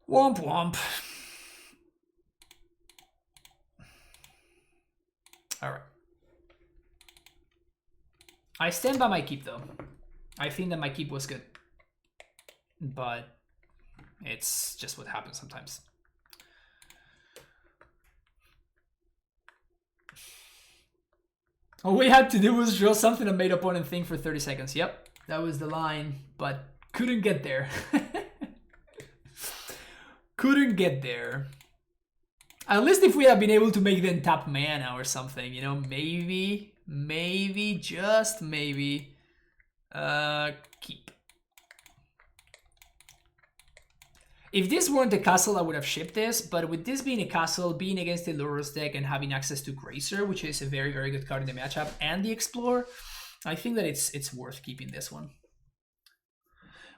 Womp womp. Alright. I stand by my keep though. I think that my keep was good. But it's just what happens sometimes. All we had to do was draw something that made opponent think for 30 seconds. Yep, that was the line, but couldn't get there. Couldn't get there. At least if we had been able to make them tap mana or something, you know, maybe, just maybe, keep. If this weren't a castle, I would have shipped this, but with this being a castle, being against the Lurrus deck and having access to Gracer, which is a very, very good card in the matchup, and the Explorer, I think that it's worth keeping this one.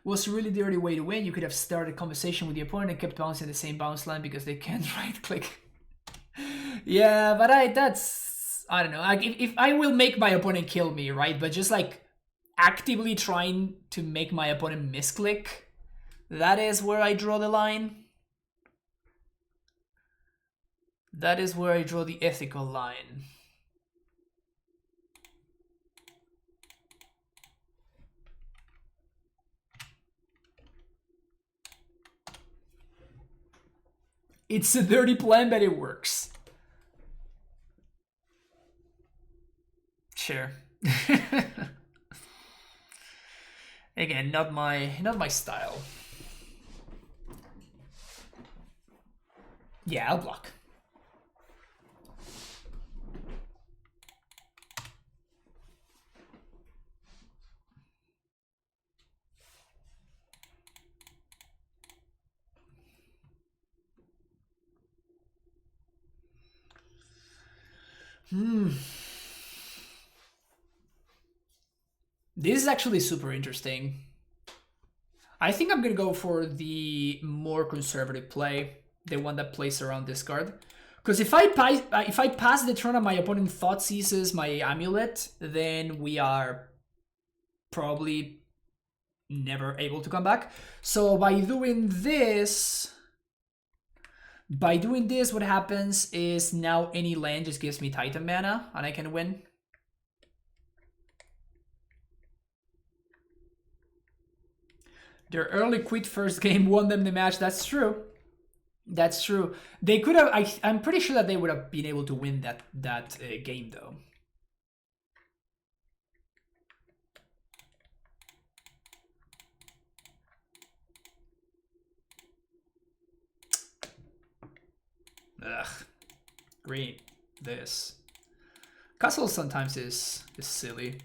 Was a really dirty way to win. You could have started a conversation with the opponent and kept bouncing the same bounce line because they can't right-click. Yeah, but I don't know. Like, if I will make my opponent kill me, right? But just like actively trying to make my opponent misclick, that is where I draw the line. That is where I draw the ethical line. It's a dirty plan, but it works. Sure. Again, not my style. Yeah, I'll block. This is actually super interesting. I think I'm gonna go for the more conservative play, the one that plays around this card. Because if I pass the turn and my opponent thought seizes my AmuLIT, then we are probably never able to come back. So by doing this, what happens is now any land just gives me Titan mana and I can win. Their early quit first game won them the match. That's true. That's true. They could have. I'm pretty sure that they would have been able to win that game though. Ugh. Green. This. Castle sometimes is silly.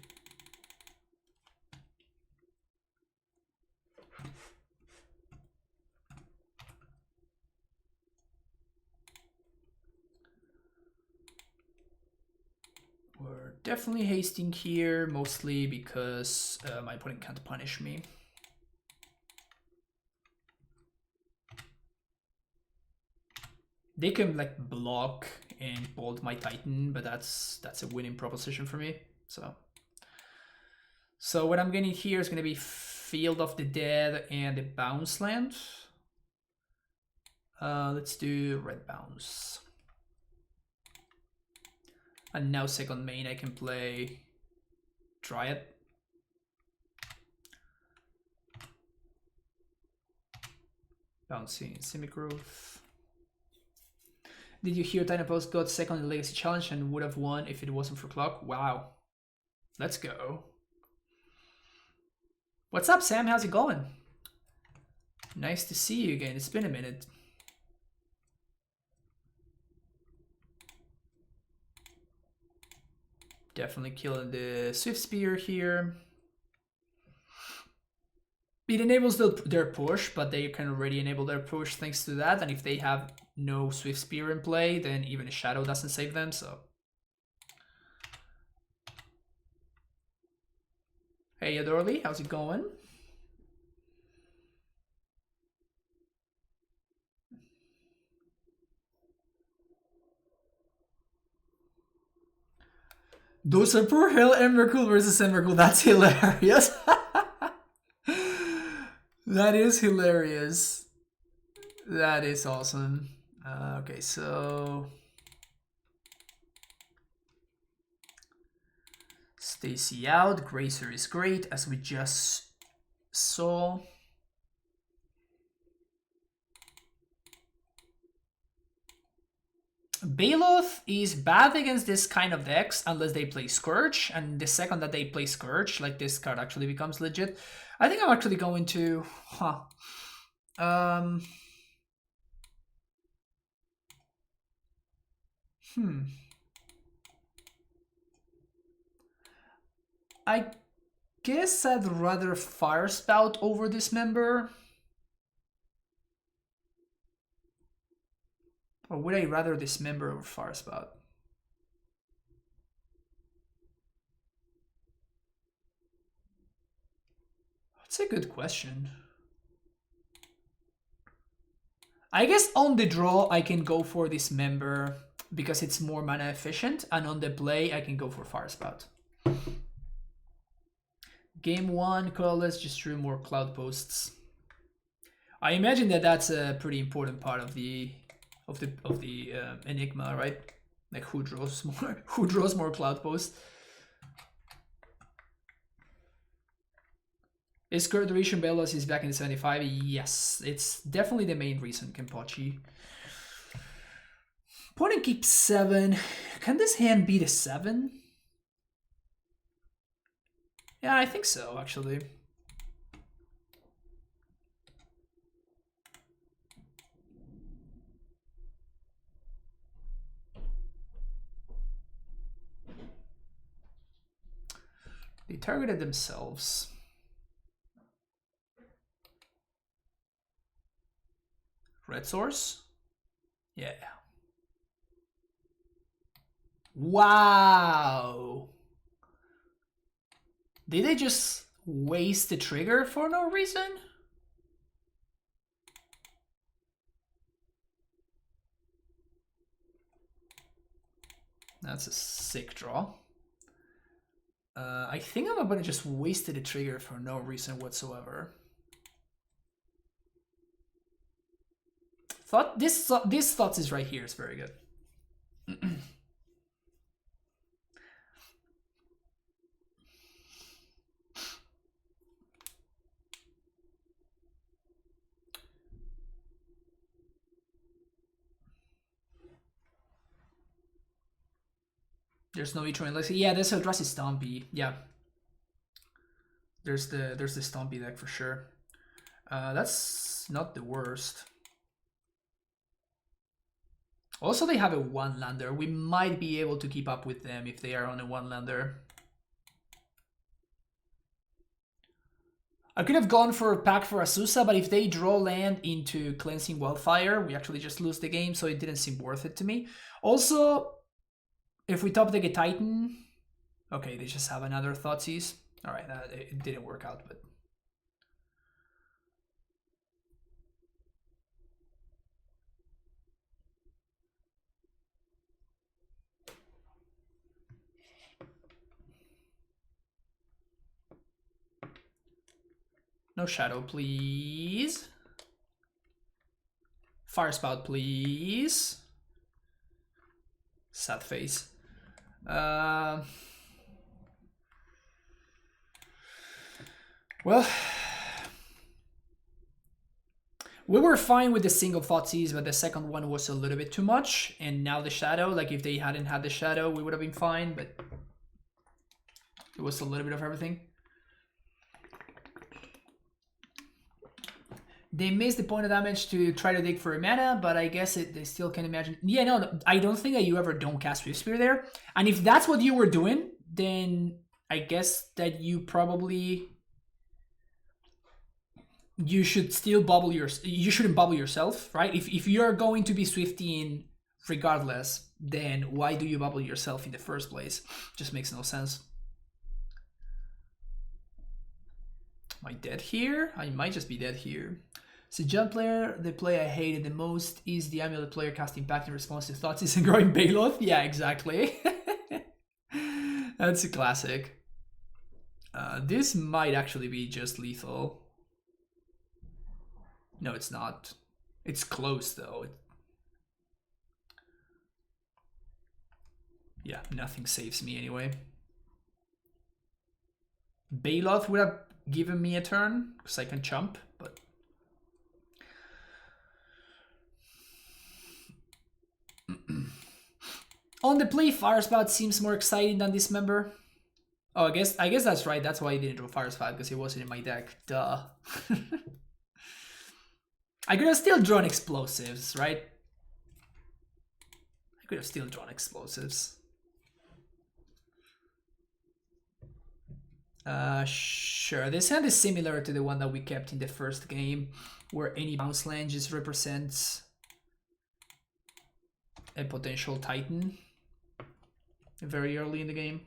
We're definitely hasting here, mostly because my opponent can't punish me. They can like block and bolt my Titan, but that's a winning proposition for me. So what I'm getting here is going to be Field of the Dead and a bounce land. Let's do red bounce. And now second main I can play Dryad. Bouncing Simigrowth. Did you hear Titan Post got second in the Legacy Challenge and would have won if it wasn't for clock? Wow. Let's go. What's up, Sam? How's it going? Nice to see you again. It's been a minute. Definitely killing the Swift Spear here. It enables their push, but they can already enable their push thanks to that. And if they have no Swift Spear in play, then even a Shadow doesn't save them, so. Hey Adorly, how's it going? Those are poor Hell Emrakul versus Emrakul. That's hilarious. That is hilarious. That is awesome. Okay, so Stacy out. Gracer is great, as we just saw. Baloth is bad against this kind of decks unless they play Scourge, and the second that they play Scourge, like this card actually becomes legit. I think I'm actually going to... I guess I'd rather Fire Spout over Dismember. Or would I rather Dismember over Fire Spout? That's a good question. I guess on the draw I can go for Dismember because it's more mana efficient, and on the play I can go for Fire Spout. Game 1, colorless, just drew more Cloud Posts. I imagine that that's a pretty important part of the enigma, right? Like who draws more Cloud Posts? Is Kurt Duration Bellas is back in the 75? Yes, it's definitely the main reason, Kenpachi. Opponent keeps 7. Can this hand beat a 7? Yeah, I think so, actually. targeted themselves. Red source? Yeah. Wow. Did they just waste the trigger for no reason? That's a sick draw. I think I'm gonna just wasted the trigger for no reason whatsoever. Thought this thoughts is right here is very good. There's no E-Train. Let's see. Yeah, there's a Eldrazi Stompy. Yeah. There's the Stompy deck for sure. That's not the worst. Also, they have a one-lander. We might be able to keep up with them if they are on a one-lander. I could have gone for a pack for Azusa, but if they draw land into Cleansing Wildfire, we actually just lose the game, so it didn't seem worth it to me. Also, if we top deck a Titan... Okay, they just have another Thoughtseize. Alright, it didn't work out, but... No Shadow, please. Fire Spout, please. Sad face. Well, we were fine with the single Thoughtseize, but the second one was a little bit too much. And now the Shadow, like if they hadn't had the Shadow, we would have been fine, but it was a little bit of everything. They missed the point of damage to try to dig for a mana, but I guess they still can imagine. Yeah, no, I don't think that you ever don't cast Swift Spear there. And if that's what you were doing, then I guess that you probably... You should still bubble you shouldn't bubble yourself, right? If you're going to be Swifting regardless, then why do you bubble yourself in the first place? Just makes no sense. Am I dead here? I might just be dead here. So jump player, the play I hated the most is the AmuLIT player casting Pact in response to Thoughtseize and growing Baloth. Yeah, exactly. That's a classic. This might actually be just lethal. No, it's not. It's close though. Yeah, nothing saves me anyway. Baloth would have given me a turn because I can jump, but on the play, Fire Spout seems more exciting than Dismember. Oh, I guess that's right. That's why I didn't draw Fire Spout, because it wasn't in my deck. Duh. I could have still drawn Explosives, right? I could have still drawn Explosives. Sure. This hand is similar to the one that we kept in the first game, where any bounce land just represents a potential Titan very early in the game.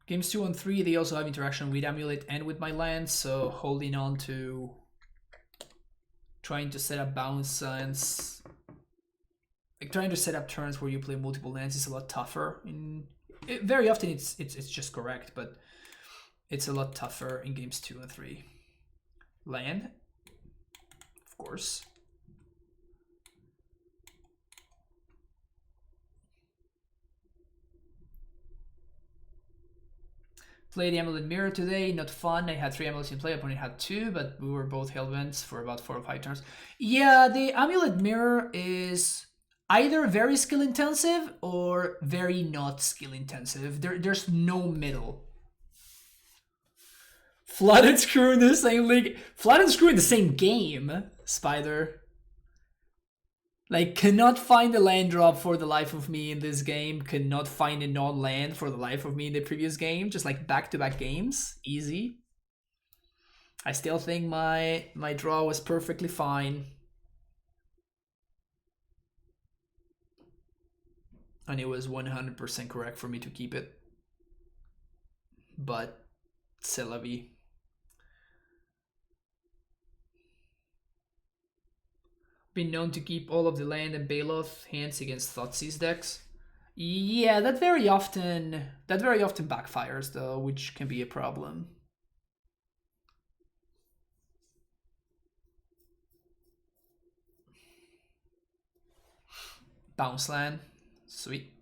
Games 2 and 3, they also have interaction with AmuLIT and with my lands, so holding on to trying to set up bounce lands, like trying to set up turns where you play multiple lands is a lot tougher. Very often it's just correct, but it's a lot tougher in games 2 and 3. Land, of course. Played the AmuLIT Mirror today, not fun. I had 3 AmuLITs in play, opponent had 2, but we were both Hellbents for about 4 or 5 turns. Yeah, the AmuLIT Mirror is either very skill intensive or very not skill intensive. There's no middle. Flood and Screw in the same league. Flood and Screw in the same game, Spider. Like, cannot find a land drop for the life of me in this game. Cannot find a non-land for the life of me in the previous game. Just like back-to-back games. Easy. I still think my draw was perfectly fine. And it was 100% correct for me to keep it. But, c'est la vie. Been known to keep all of the land and Baloth hands against Thoughtseize decks. Yeah, that very often backfires though, which can be a problem. Bounce land, sweet.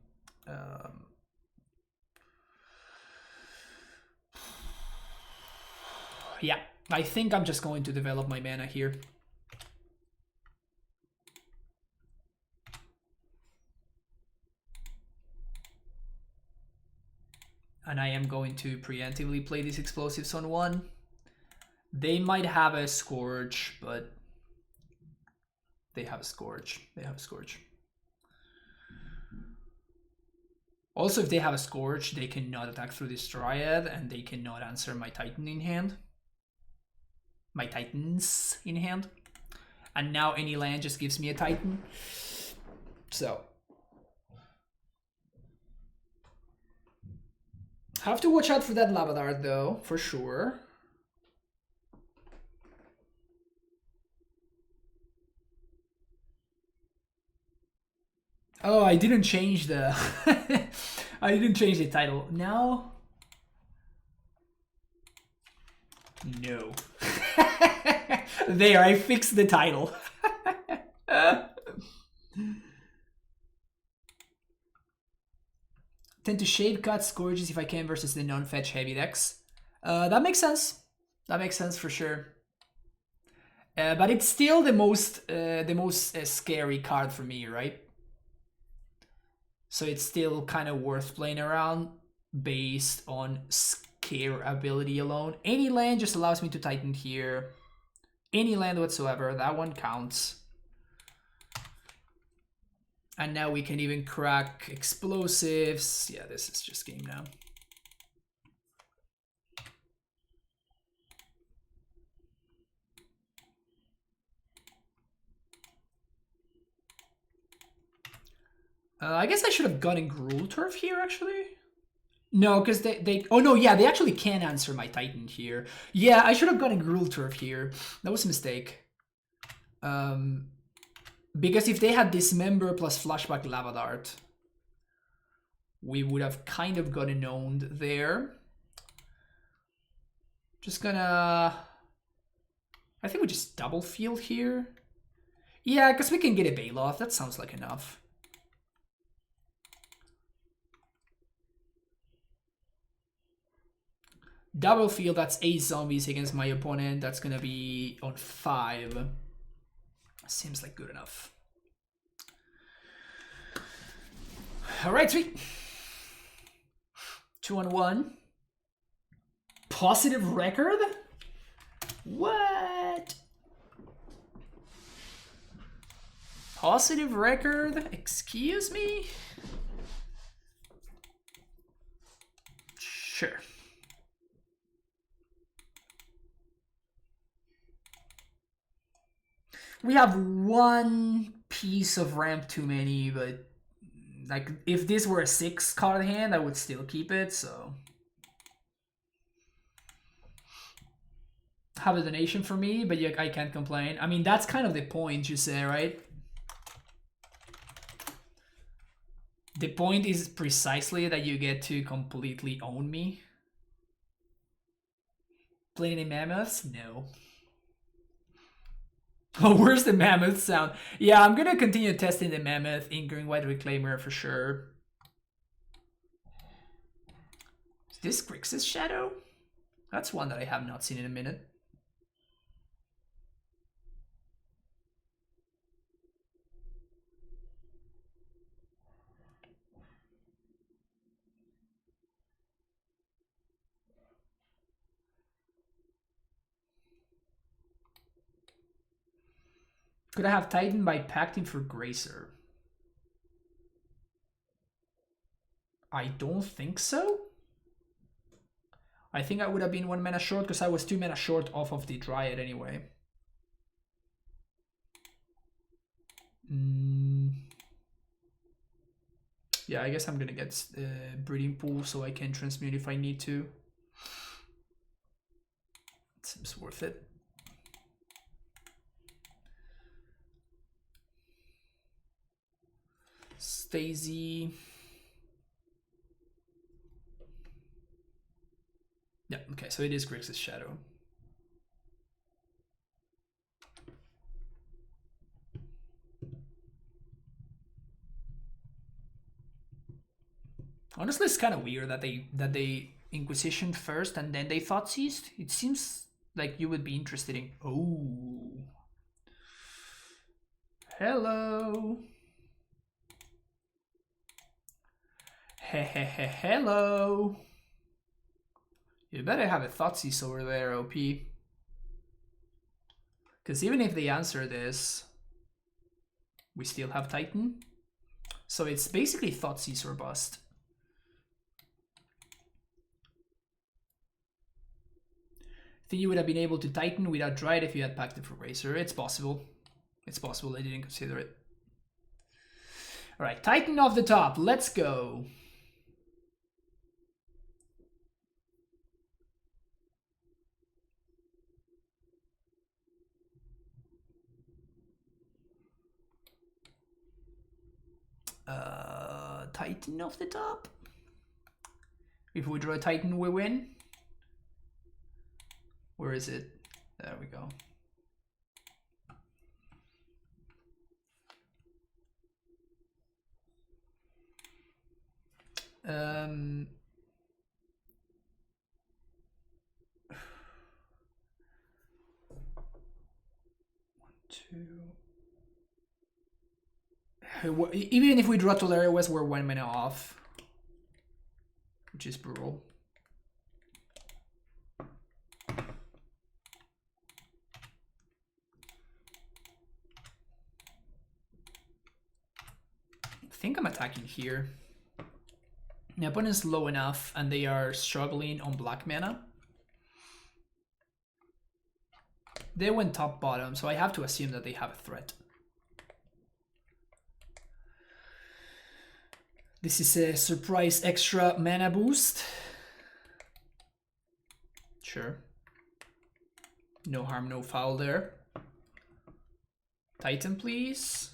Yeah, I think I'm just going to develop my mana here. And I am going to preemptively play these explosives on one. They might have a Scourge, but they have a Scourge. They have a Scourge. Also, if they have a Scourge, they cannot attack through this Dryad, and they cannot answer my Titan in hand. My Titans in hand. And now any land just gives me a Titan. So have to watch out for that Lava Dart though, for sure. Oh, I didn't change the I didn't change the title. Now? No. There, I fixed the title. Tend to shade cut Scourges if I can versus the non-fetch heavy decks. That makes sense. That makes sense for sure. But it's still the most scary card for me, right? So it's still kind of worth playing around based on scare ability alone. Any land just allows me to Titan here. Any land whatsoever, that one counts. And now we can even crack explosives. Yeah, this is just game now. I guess I should have gotten Gruul Turf here, actually. No, because they... Oh, no, yeah, they actually can answer my Titan here. Yeah, I should have gotten Gruul Turf here. That was a mistake. Because if they had Dismember plus Flashback Lava Dart, we would have kind of gotten owned there. Just gonna... I think we just double field here. Yeah, because we can get a Baloth. That sounds like enough. Double field, that's 8 zombies against my opponent. That's gonna be on 5. Seems like good enough. Alright, sweet. 2-on-1. Positive record? What? Positive record? Excuse me? Sure. We have one piece of ramp too many, but like if this were a 6 card hand, I would still keep it, so. Have a donation for me, but I can't complain. I mean, that's kind of the point, you say, right? The point is precisely that you get to completely own me. Playing any mammoths? No. Oh, where's the mammoth sound? Yeah, I'm gonna continue testing the mammoth in Green White Reclaimer for sure. Is this Grixis Shadow? That's one that I have not seen in a minute. Could I have Titan by Pacting for Gracer? I don't think so. I think I would have been 1 mana short because I was 2 mana short off of the Dryad anyway. Yeah, I guess I'm gonna get Breeding Pool so I can transmute if I need to. It seems worth it. Stacey. Yeah, okay, so it is Grixis Shadow. Honestly, it's kind of weird that they Inquisition first and then they Thoughtseized. It seems like you would be interested in. Oh, hello. Hello. You better have a Thoughtseize over there, OP. Because even if they answer this, we still have Titan. So it's basically Thoughtseize or bust. I think you would have been able to Titan without Dryad if you had Pacted for Gracer. It's possible. It's possible. I didn't consider it. Alright, Titan off the top. Let's go. Titan off the top. If we draw a Titan, we win. Where is it? There we go. One, two. Even if we draw Tolaria West, we're 1 mana off, which is brutal. I think I'm attacking here. My opponent's low enough and they are struggling on black mana. They went top bottom, so I have to assume that they have a threat. This is a surprise extra mana boost. Sure. No harm, no foul there. Titan, please.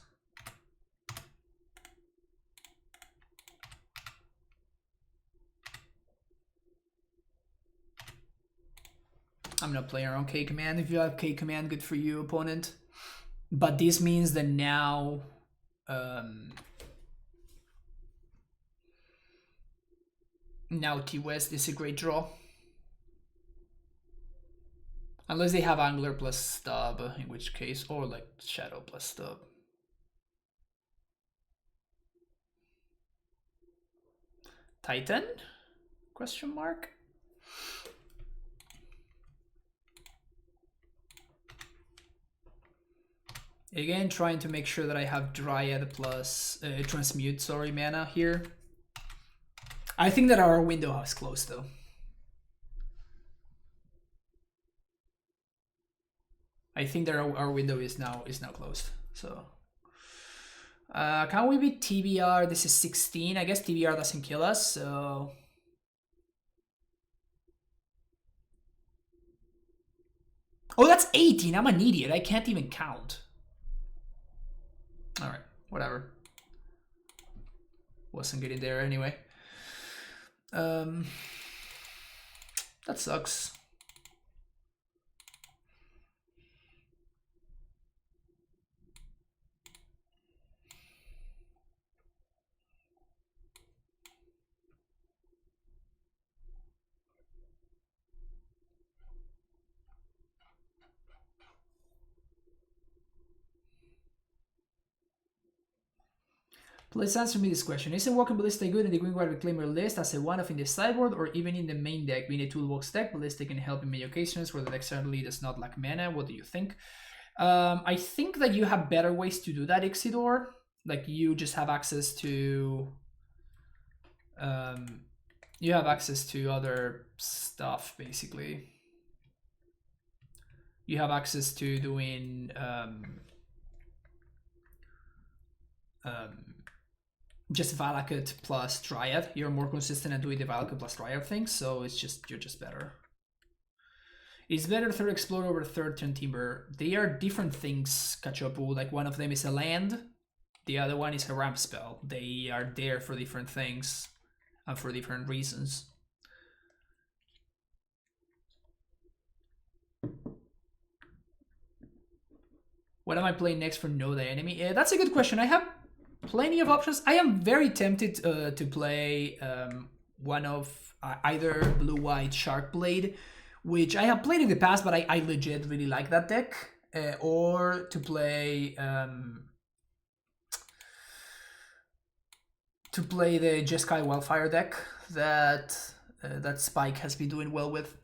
I'm not playing around K command. If you have K command, good for you, opponent. But this means that now now T-West is a great draw. Unless they have Angler plus Stub, in which case, or like Shadow plus Stub. Titan? Question mark? Again, trying to make sure that I have Dryad plus Transmute, sorry, mana here. I think that our window is closed though. I think that our window is now closed. So can we beat TBR? This is 16. I guess TBR doesn't kill us, so oh, that's 18. I'm an idiot. I can't even count. All right, whatever. Wasn't getting there anyway. That sucks. Please answer me this question. Is a Walking Ballista good in the Green White Reclaimer list as a one-off in the sideboard or even in the main deck? Being a toolbox deck, Ballista can help in many occasions where the deck certainly does not lack mana. What do you think? I think that you have better ways to do that, Ixidor. Like you just have access to you have access to other stuff basically. You have access to doing just Valakut plus Dryad. You're more consistent at doing the Valakut plus Dryad thing, so it's just you're just better. It's better third Explorer over third Turn Timber. They are different things, Kachopu. Like one of them is a land, the other one is a ramp spell. They are there for different things and for different reasons. What am I playing next for Know the Enemy? That's a good question. I have plenty of options. I am very tempted to play one of either Blue-White Sharkblade, which I have played in the past, but I legit really like that deck, or to play the Jeskai Wildfire deck that that Spike has been doing well with.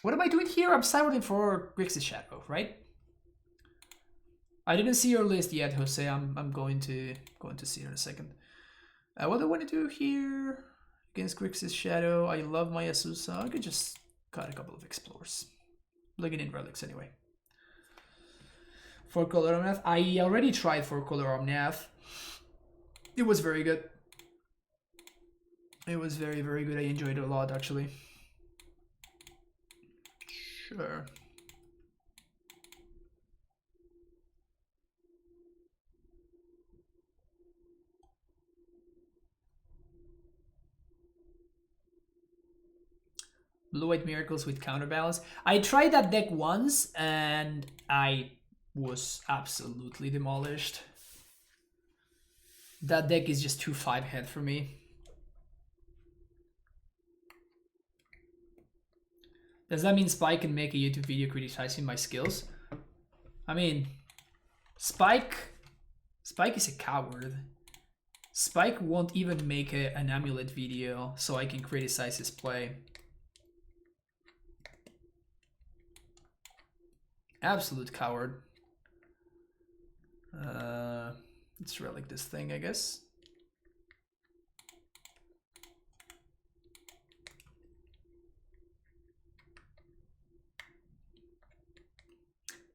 What am I doing here? I'm sideboarding for Grixis Shadow, right? I didn't see your list yet, Jose. I'm going to see it in a second. What do I want to do here against Grixis Shadow? I love my Azusa. I could just cut a couple of Explorers. Plugging in relics anyway. 4-color Omnath. I already tried 4-color Omnath. It was very good. It was very, very good. I enjoyed it a lot, actually. Sure. Blue-White Miracles with Counterbalance. I tried that deck once and I was absolutely demolished. That deck is just too 5-head for me. Does that mean Spike can make a YouTube video criticizing my skills? I mean, Spike is a coward. Spike won't even make an AmuLIT video so I can criticize his play. Absolute coward. Let's relic this thing, I guess.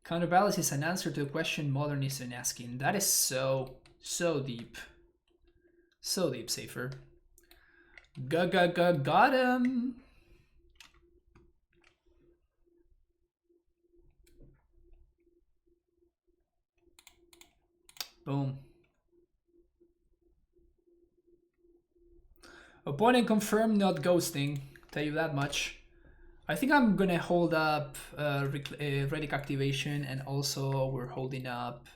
Counterbalance is an answer to a question Modern isn't asking. That is so deep. So deep, Safer. Got him. Boom. Opponent confirmed, not ghosting. Tell you that much. I think I'm gonna hold up Relic Activation, and also we're holding up.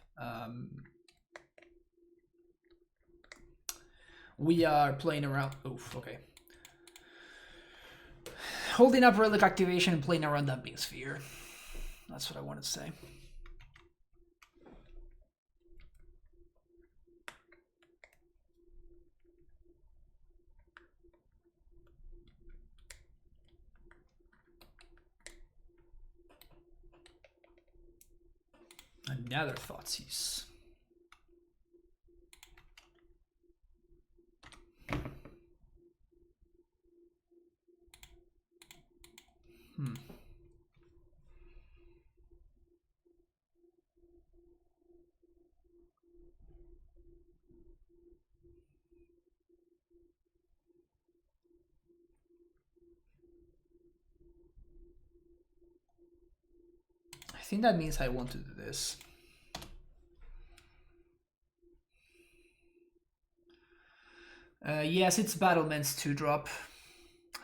We are playing around. Oof, okay. Holding up Relic Activation and playing around Dumping Sphere. That's what I want to say. Another Thoughtseize. I think that means I want to do this. Yes, it's Battlements 2-drop.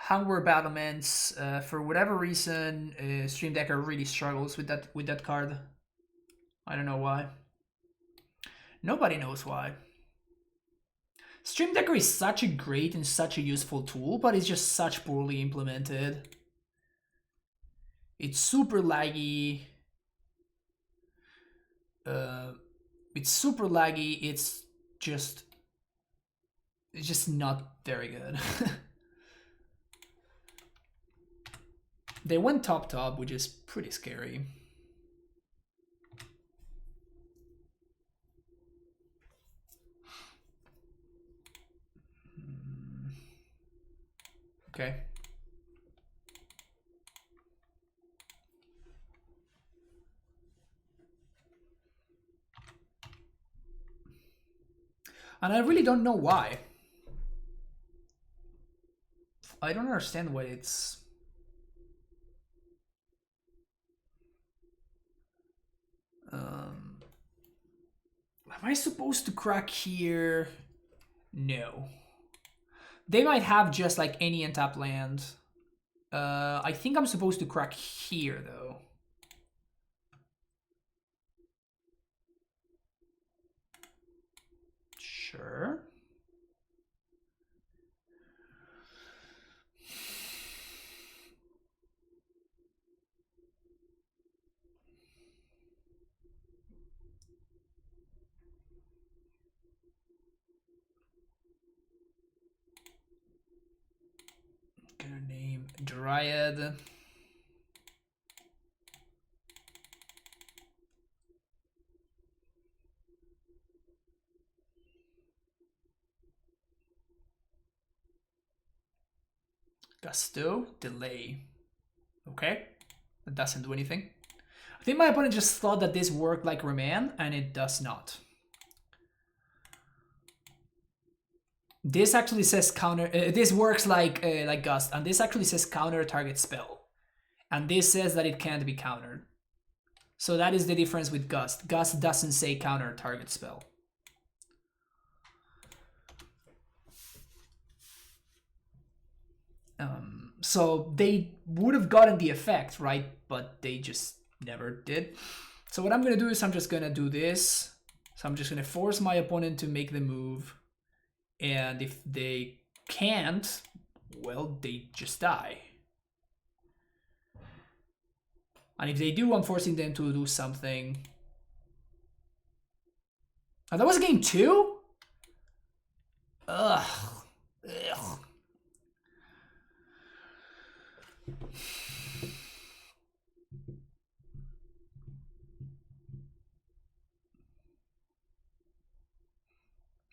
Hungwer Battlements, for whatever reason, Stream Decker really struggles with that card. I don't know why. Nobody knows why. Stream Decker is such a great and such a useful tool, but it's just such poorly implemented. It's super laggy. It's just not very good. They went top, which is pretty scary. Okay. And I really don't know why. I don't understand why it's... Am I supposed to crack here? No. They might have just like any untap land. I think I'm supposed to crack here though. Sure. Gonna name Dryad. Gusto, delay. Okay, that doesn't do anything. I think my opponent just thought that this worked like Remand, and it does not. This actually says counter. This works like Gust, and this actually says counter target spell, and this says that it can't be countered. So that is the difference with Gust. Gust doesn't say counter target spell. So they would have gotten the effect, right? But they just never did. So what I'm gonna do is I'm just gonna do this. So I'm just gonna force my opponent to make the move. And if they can't, well, they just die. And if they do, I'm forcing them to do something. Oh, that was game 2? Ugh. Ugh.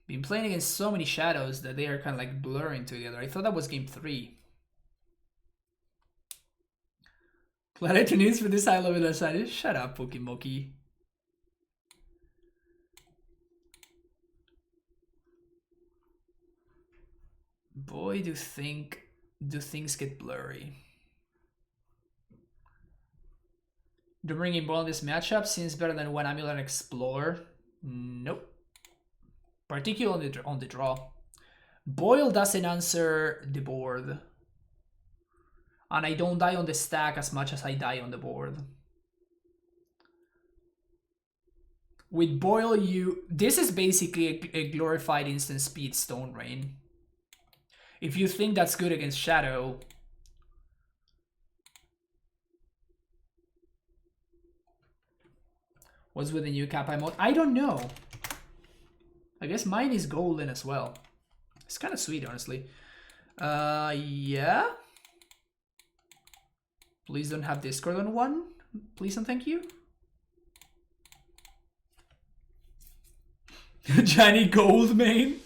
Been playing against so many shadows that they are kind of like blurring together. I thought that was game 3. Planetary needs for this high level aside. Shut up, Pokimoki. Boy, do things get blurry. Do bringing ball in this matchup seems better than when AmuLIT Explore. Nope. Particularly on the draw. Boil doesn't answer the board. And I don't die on the stack as much as I die on the board. With Boil, this is basically a glorified instant speed Stone Rain. If you think that's good against Shadow, what's with the new Kappa mode? I don't know. I guess mine is golden as well. It's kind of sweet, honestly. Yeah. Please don't have Discord on 1. Please and thank you. Johnny Goldmane.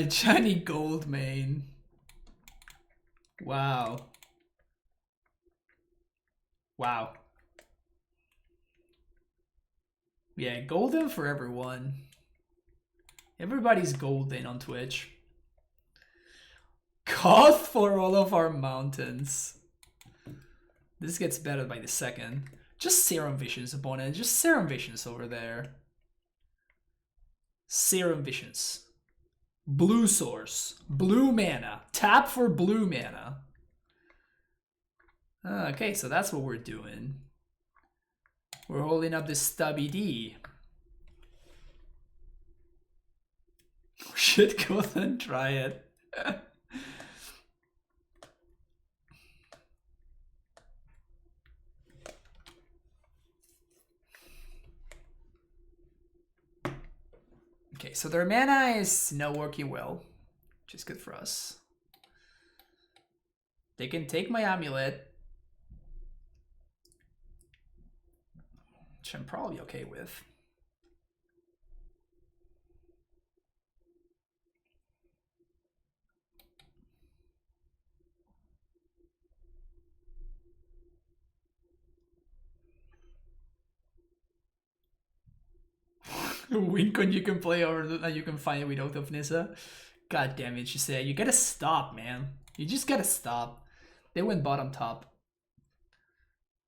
Johnny Goldmane. Wow. Wow. Yeah, golden for everyone. Everybody's golden on Twitch. Koth for all of our mountains. This gets better by the second. Just Serum Visions, opponent. Just Serum Visions over there. Serum Visions. Blue source. Blue mana. Tap for blue mana. Okay, so that's what we're doing. We're holding up this stubby D. We should go and try it. Okay, so their mana is not working well, which is good for us. They can take my AmuLIT, which I'm probably okay with. Wincon you can play over and you can find it without of Nissa. God damn it, she said. You gotta stop, man. You just gotta stop. They went bottom top.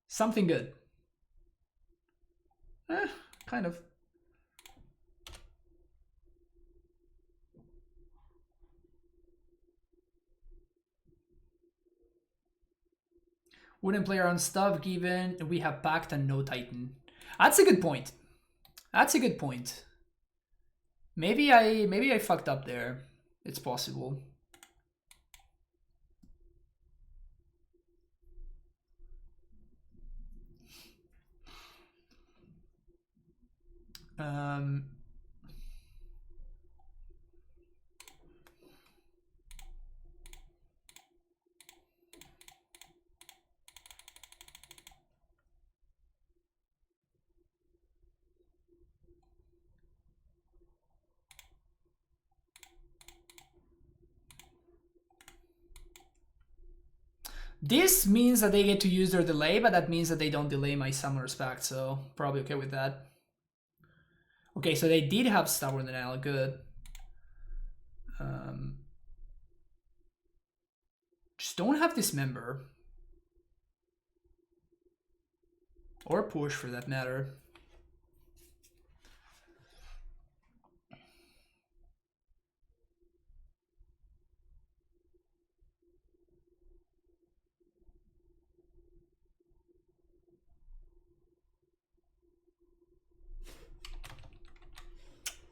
Something good. Kind of. Wouldn't play around stuff given we have Pact and no Titan. That's a good point. That's a good point. Maybe I fucked up there. It's possible. This means that they get to use their delay, but that means that they don't delay my Summoner's Pact, so probably okay with that. Okay, so they did have Stubborn Denial, good. Just don't have Dismember. Or Push, for that matter.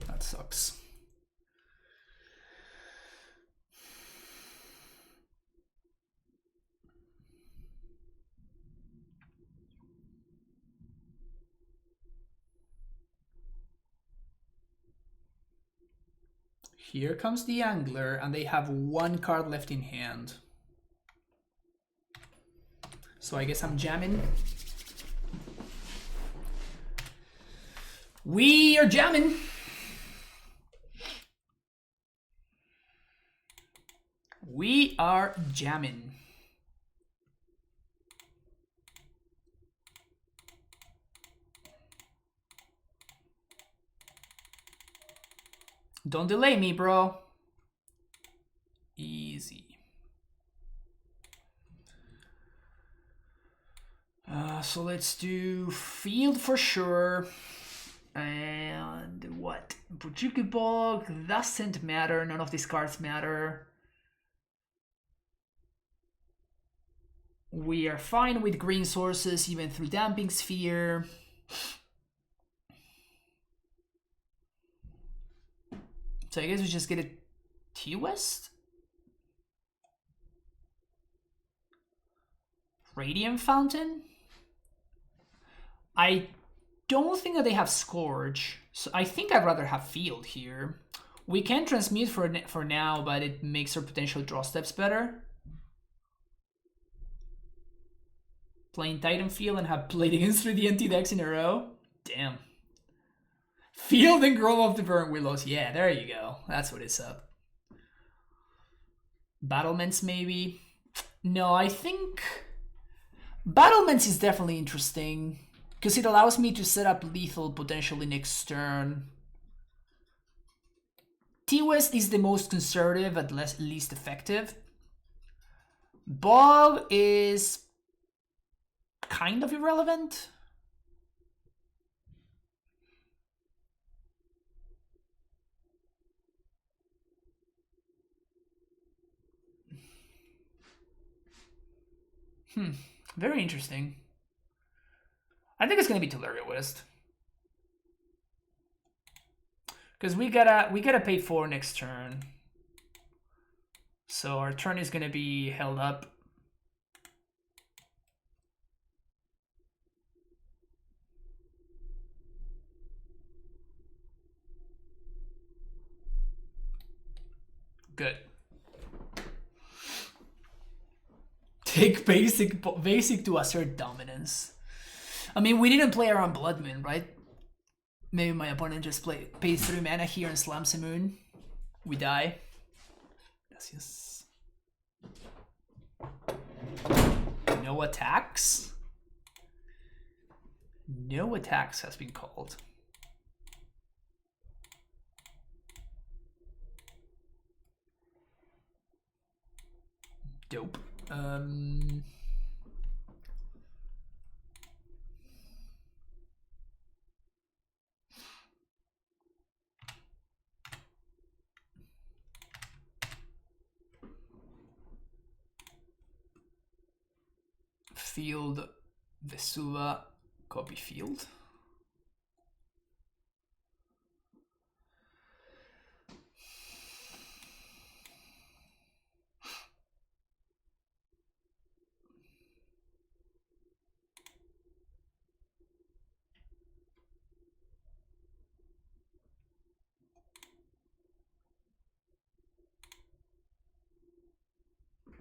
That sucks. Here comes the Angler, and they have one card left in hand. So I guess I'm jamming. We are jamming. We are jamming. Don't delay me, bro. Easy. So let's do field for sure. And what? Bog doesn't matter. None of these cards matter. We are fine with green sources, even through Damping Sphere. So I guess we just get a T-West? Radiant Fountain? I don't think that they have Scourge, so I think I'd rather have Field here. We can transmute for now, but it makes our potential draw steps better. Playing Titan Field and have played against 3 DNT decks in a row? Damn. Field and Grove of the Burnt Willows. Yeah, there you go. That's what it's up. Battlements, maybe? No, I think Battlements is definitely interesting because it allows me to set up lethal potentially next turn. T-West is the most conservative but least effective. Bog is kind of irrelevant. Very interesting. I think it's gonna be Teleria West. Because we gotta pay 4 next turn. So our turn is gonna be held up. Good. take basic to assert dominance. I mean, we didn't play around Blood Moon, right? Maybe my opponent just pays 3 mana here and slams a moon. We die. Yes. No attacks? No attacks has been called. Dope. Field, Vesuva, copy field.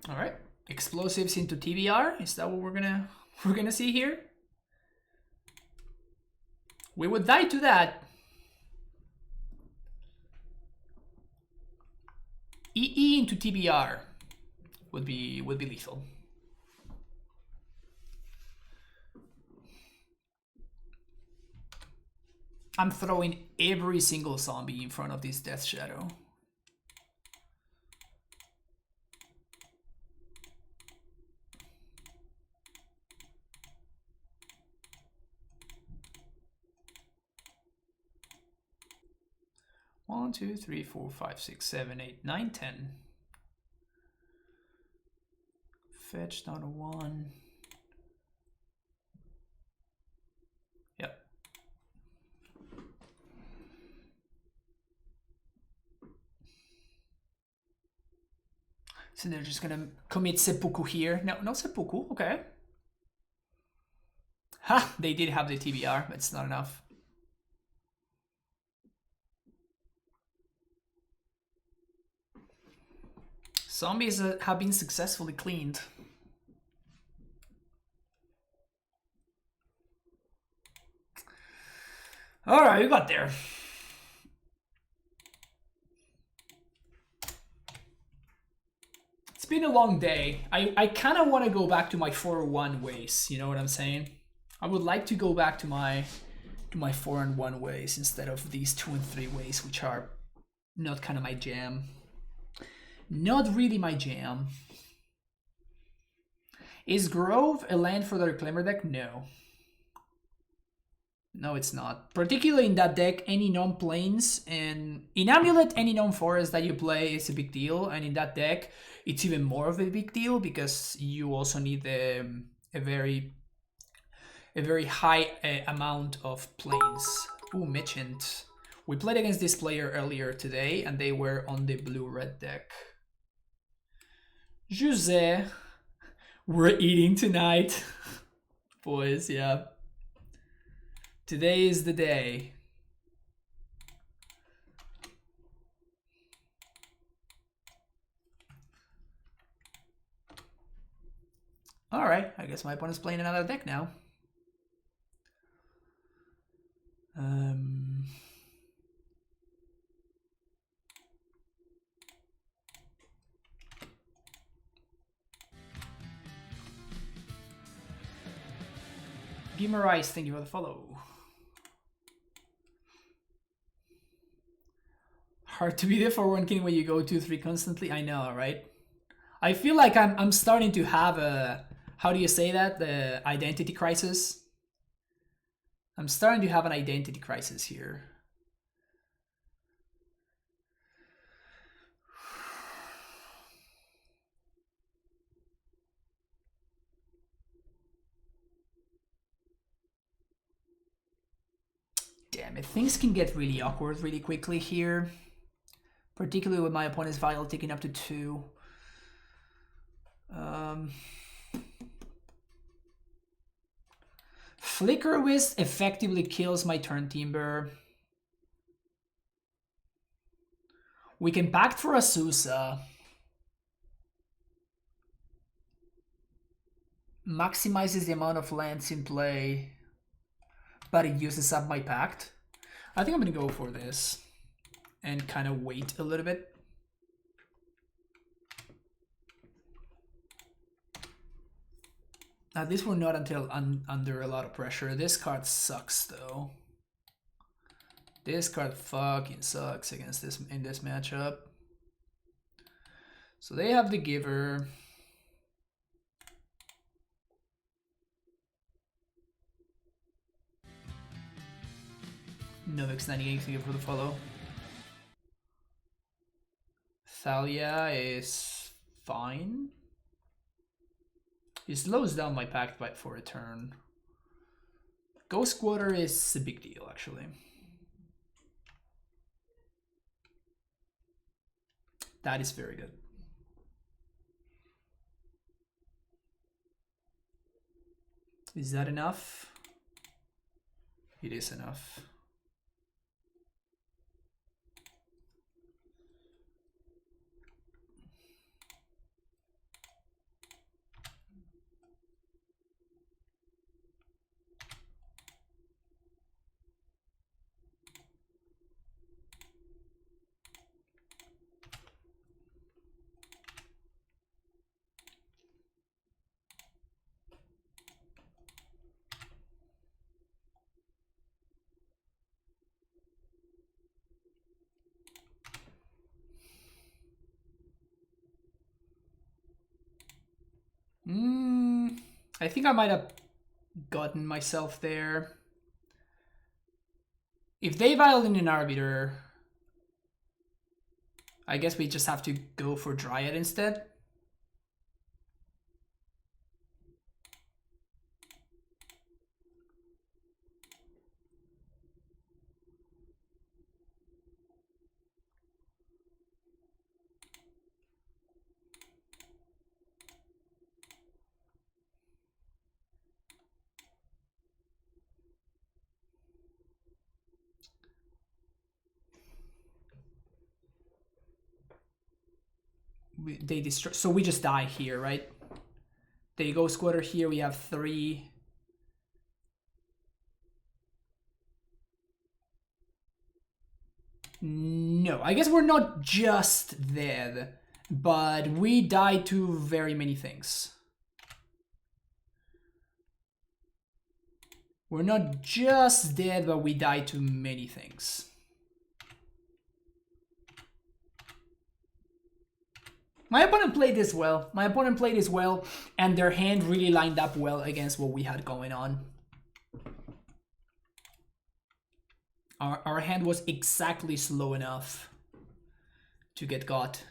All right, explosives into TBR. Is that what we're gonna see here? We would die to that. EE into TBR would be lethal. I'm throwing every single zombie in front of this Death Shadow. One, 2, 3, 4, 5, 6, 7, 8, 9, 10. Fetch down to 1. Yep. So they're just gonna commit seppuku here. No, not seppuku. Okay. Ha! They did have the TBR, but it's not enough. Zombies have been successfully cleaned. All right, we got there. It's been a long day. I kind of want to go back to my 4-1 ways. You know what I'm saying? I would like to go back to my 4-1 ways instead of these 2 and 3 ways, which are not kind of my jam. Not really my jam. Is Grove a land for the Reclaimer deck? No. No, it's not. Particularly in that deck, any non-planes, and in AmuLIT, any non-forest that you play is a big deal, and in that deck, it's even more of a big deal because you also need a very high amount of planes. Ooh, Mitchant. We played against this player earlier today, and they were on the blue-red deck. Jose, we're eating tonight. Boys, yeah. Today is the day. All right, I guess my opponent's playing another deck now. Gimarice, thank you for the follow. Hard to be there for 1 king when you go 2-3 constantly. I know, right? I feel like I'm starting to have a, how do you say that? The identity crisis. I'm starting to have an identity crisis here. Damn it, things can get really awkward really quickly here. Particularly with my opponent's Vial taking up to 2. Flicker Wisp effectively kills my turn Timber. We can pact for Azusa. maximizes the amount of lands in play, but it uses up my pact. I think I'm gonna go for this and kind of wait a little bit. At least we're not until under a lot of pressure. This card sucks though. This card fucking sucks against this in this matchup. So they have the Giver. Novix 98, thank you for the follow. Thalia is fine. It slows down my pact for a turn. Ghost Quarter is a big deal, actually. That is very good. Is that enough? It is enough. I think I might have gotten myself there. If they violin an Arbiter, I guess we just have to go for Dryad instead. They destroy, so we just die here, right? They go Squatter here, we have 3. No, I guess we're not just dead, but we died to very many things. We're not just dead, but we died to many things. My opponent played this well. My opponent played this well, and their hand really lined up well against what we had going on. Our hand was exactly slow enough to get got.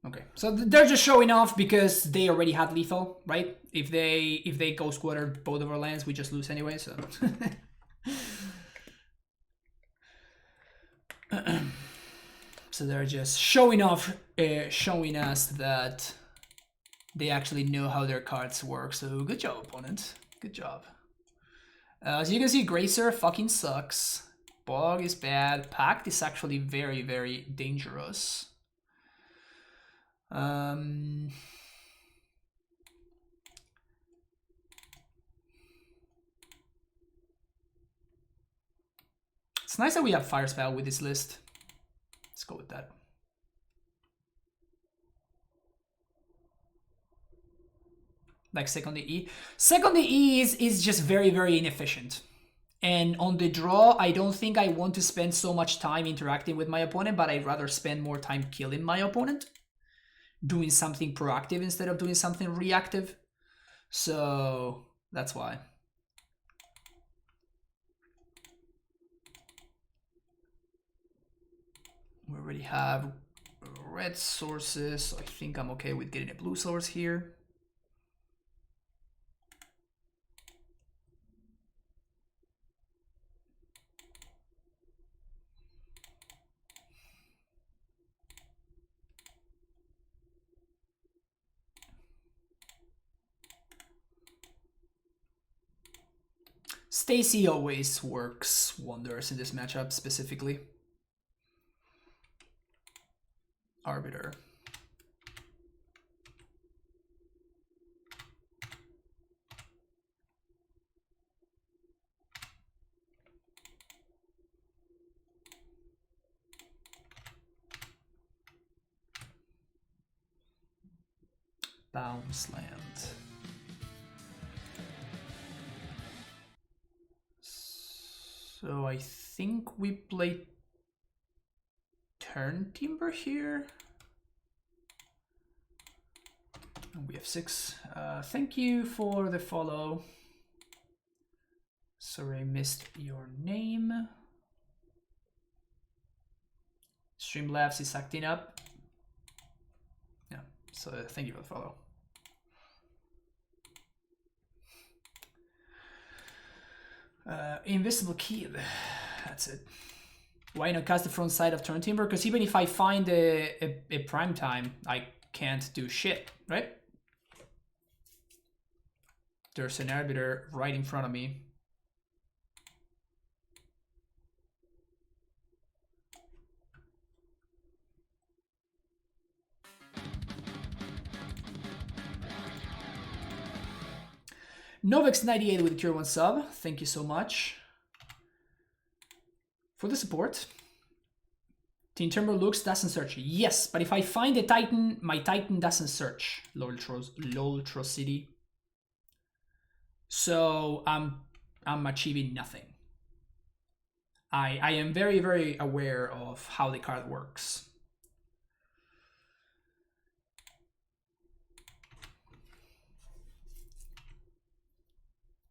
Okay, so they're just showing off because they already had lethal, right? If they go squatter both of our lands, we just lose anyway, so. So they're just showing off, showing us that they actually know how their cards work. So good job, opponent. Good job. As you can see, Gracer fucking sucks. Bog is bad. Pact is actually very, very dangerous. It's nice that we have Fire Spell with this list. Let's go with that. Like second E. Second E is just very, very inefficient. And on the draw, I don't think I want to spend so much time interacting with my opponent, but I'd rather spend more time killing my opponent. Doing something proactive instead of doing something reactive. So that's why. We already have red sources, so I think I'm okay with getting a blue source here. Stacy always works wonders in this matchup specifically. Arbiter. Bounce land. So I think we play Turn Timber here. And we have 6. Thank you for the follow. Sorry, I missed your name. Streamlabs is acting up. Yeah, so thank you for the follow. Invisible Kid, that's it. Why not cast the front side of Turn Timber? Because even if I find a prime time, I can't do shit, right? There's an Arbiter right in front of me. Novex98 with the tier 1 sub. Thank you so much for the support. Team Timber looks, doesn't search. Yes, but if I find a Titan, my Titan doesn't search. Loltrocity. So I'm achieving nothing. I am very, very aware of how the card works.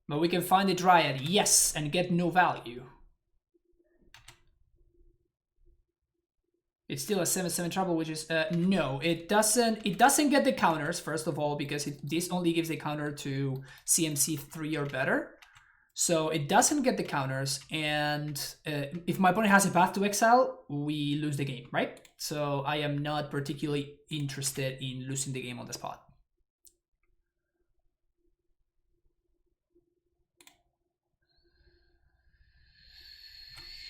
But we can find a Dryad, yes, and get no value. It's still a 7/7 trouble, which is no, it doesn't get the counters, first of all, because this only gives a counter to CMC 3 or better. So it doesn't get the counters, and if my opponent has a path to exile, we lose the game, right? So I am not particularly interested in losing the game on the spot.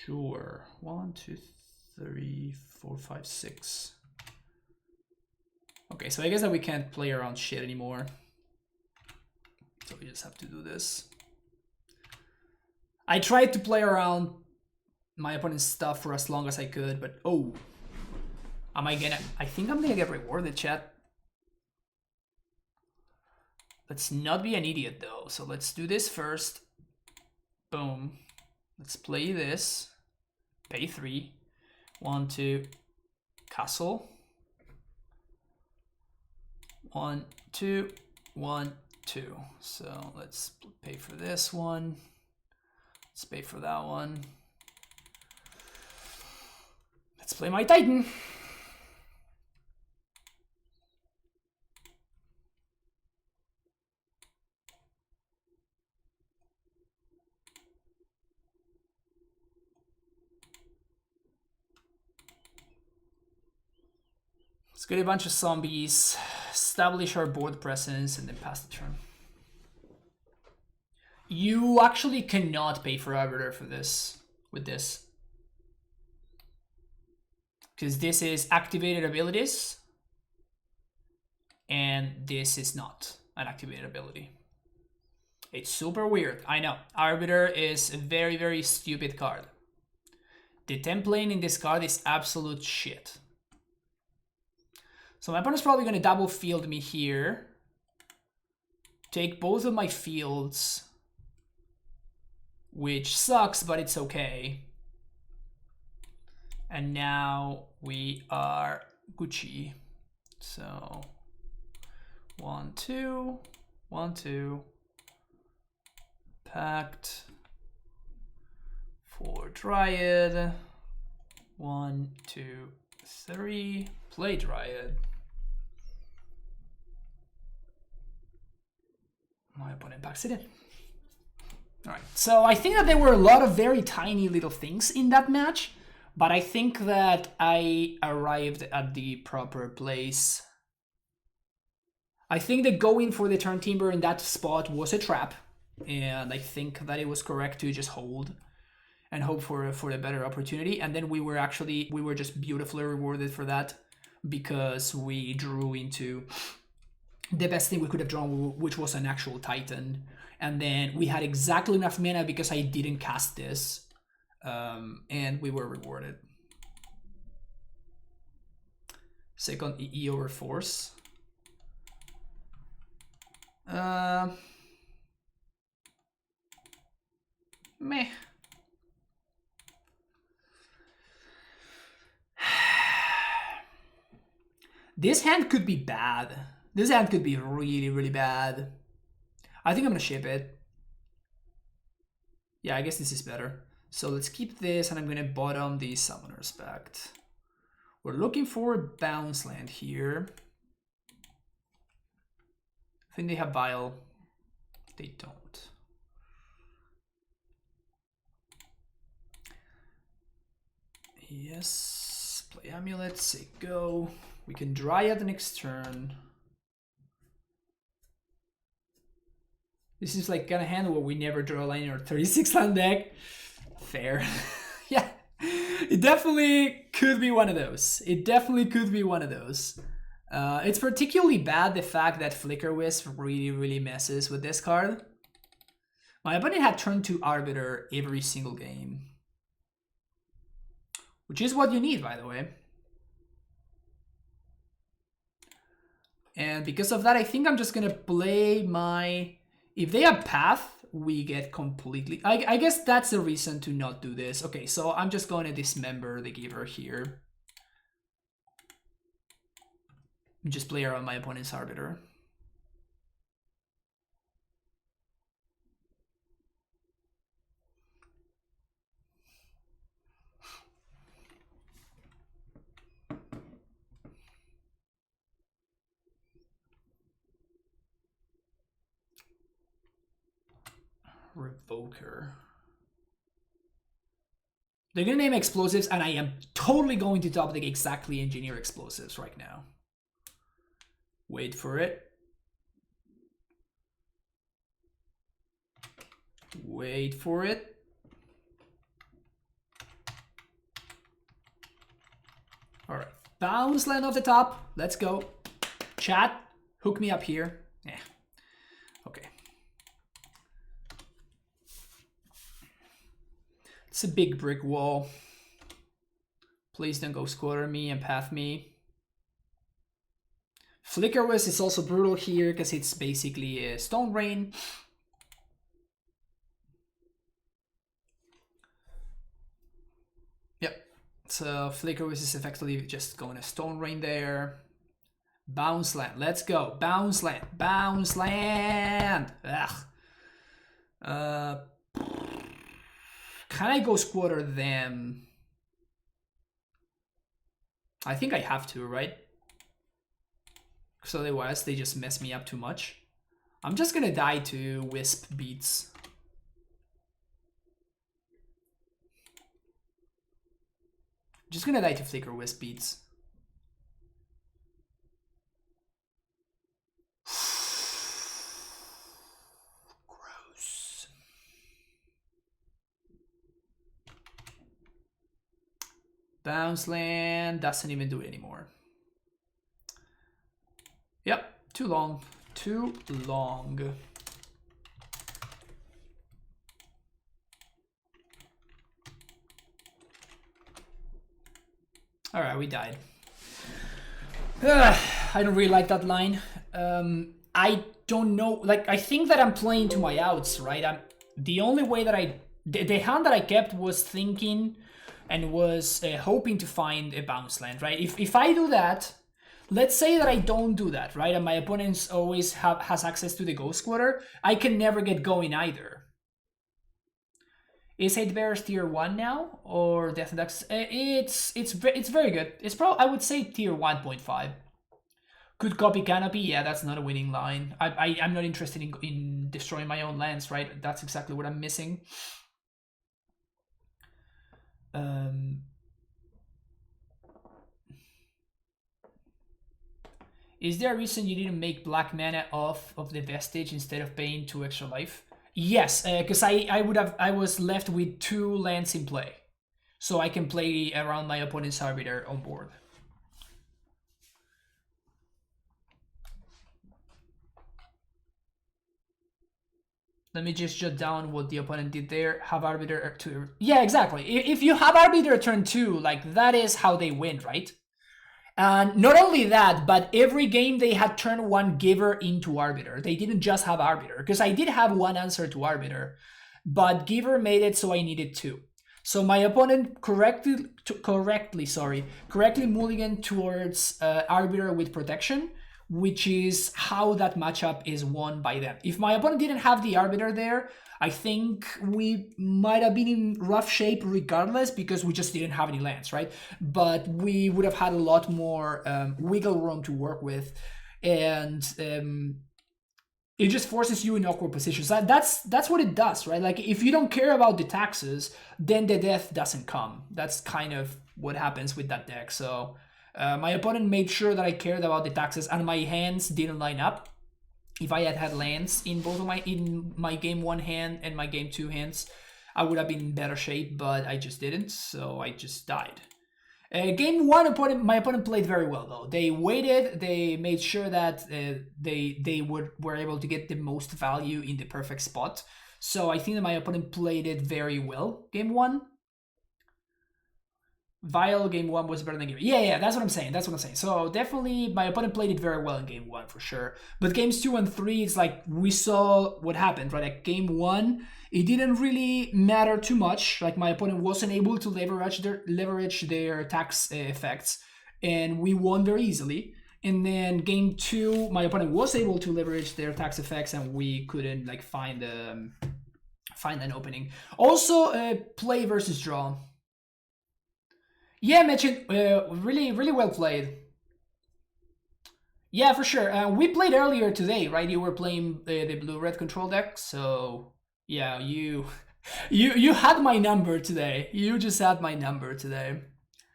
Sure. 1, 2, 3, 4, 5, 6. Okay, so I guess that we can't play around shit anymore. So we just have to do this. I tried to play around my opponent's stuff for as long as I could, but oh. I think I'm gonna get rewarded, chat. Let's not be an idiot though. So let's do this first. Boom. Let's play this. Pay 3. 1, 2. Castle. 1, 2. 1, 2. So let's pay for this one. Let's pay for that one. Let's play my Titan. Let's get a bunch of zombies, establish our board presence, and then pass the turn. You actually cannot pay for Arbiter for this, with this. Because this is activated abilities, and this is not an activated ability. It's super weird, I know. Arbiter is a very, very stupid card. The template in this card is absolute shit. So my opponent's probably going to double field me here. Take both of my fields. Which sucks, but it's okay. And now we are Gucci. So 1, 2, 1, 2. Pact. 4 Dryad. 1, 2, 3. Play Dryad. My opponent backs it in. All right, so I think that there were a lot of very tiny little things in that match, but I think that I arrived at the proper place. I think that going for the Turn Timber in that spot was a trap. and I think that it was correct to just hold and hope for a better opportunity. And then we were just beautifully rewarded for that, because we drew into the best thing we could have drawn, which was an actual Titan. And then we had exactly enough mana because I didn't cast this, and we were rewarded. Second EE over Force. Meh. This hand could be bad. This hand could be really, really bad. I think I'm gonna ship it. Yeah, I guess this is better. So let's keep this, and I'm gonna bottom the Summoner's Pact. We're looking for a bounce land here. I think they have Bile. They don't. Yes, play AmuLIT, say go. We can Dryad the next turn. This is like kind of hand where we never draw a line in our 36 land deck. Fair. Yeah, it definitely could be one of those. It definitely could be one of those. It's particularly bad the fact that Flicker Wisp really, really messes with this card. My opponent had turn 2 Arbiter every single game, which is what you need, by the way. And because of that, I think I'm just gonna play my... If they have Path, we get completely... I guess that's the reason to not do this. Okay, so I'm just going to dismember the Giver here. Just play around my opponent's Arbiter. Revoker. They're gonna name explosives, and I am totally going to top deck exactly engineer explosives right now. Wait for it. Wait for it. All right, bounce land off the top. Let's go. Chat, hook me up here. Yeah. Okay. It's a big brick wall. Please don't go squatter me and path me. Flicker Wisp is also brutal here because it's basically a Stone Rain. Yep. So Flicker Wisp is effectively just going to Stone Rain there. Bounce land. Let's go. Bounce land. Bounce land. Ugh. Can I go squatter them? I think I have to, right? Because otherwise they just mess me up too much. I'm just gonna die to Wisp Beats. Just gonna die to Flicker Wisp Beats. Gross. Bounce land doesn't even do it anymore. Yep, too long. Too long. All right, we died. I don't really like that line. I don't know. Like, I think that I'm playing to my outs, right? The only way that the hand that I kept was thinking and was hoping to find a bounce land, right? If I do that, let's say that I don't do that, right? And my opponent always has access to the Ghost Squatter, I can never get going either. Is Hate Bears tier 1 now? Or Death and Ducks? It's very good. It's probably, I would say, tier 1.5. Could copy Canopy? Yeah, that's not a winning line. I'm not interested in destroying my own lands, right? That's exactly what I'm missing. Is there a reason you didn't make black mana off of the Vestige instead of paying 2 extra life? Yes, because I was left with 2 lands in play, so I can play around my opponent's arbiter on board. Let me just jot down what the opponent did there. Have arbiter to... Yeah, exactly. If you have arbiter turn 2, like, that is how they win, right? And not only that, but every game they had turn 1 giver into arbiter. They didn't just have arbiter, because I did have 1 answer to arbiter, but giver made it so I needed 2. So my opponent correctly mulliganed towards arbiter with protection, which is how that matchup is won by them. If my opponent didn't have the arbiter there, I think we might have been in rough shape regardless, because we just didn't have any lands, right? But we would have had a lot more wiggle room to work with, and it just forces you in awkward positions. That's what it does, right? Like, if you don't care about the taxes, then the death doesn't come. That's kind of what happens with that deck. So my opponent made sure that I cared about the taxes, and my hands didn't line up. If I had had lands in both of my game 1 hand and my game 2 hands, I would have been in better shape, but I just didn't, so I just died. Game 1, my opponent played very well though. They waited, they made sure that they were able to get the most value in the perfect spot. So I think that my opponent played it very well. Game 1. Vile game 1 was better than game. Yeah, that's what I'm saying. So definitely my opponent played it very well in game 1 for sure. But games 2 and 3, it's like we saw what happened, right? Like game 1, it didn't really matter too much. Like my opponent wasn't able to leverage their tax effects, and we won very easily. And then game 2, my opponent was able to leverage their tax effects, and we couldn't like find an opening. Also, play versus draw. Yeah, Mitchin, really well played. Yeah, for sure. We played earlier today, right? You were playing the blue-red control deck, so yeah, you had my number today. You just had my number today.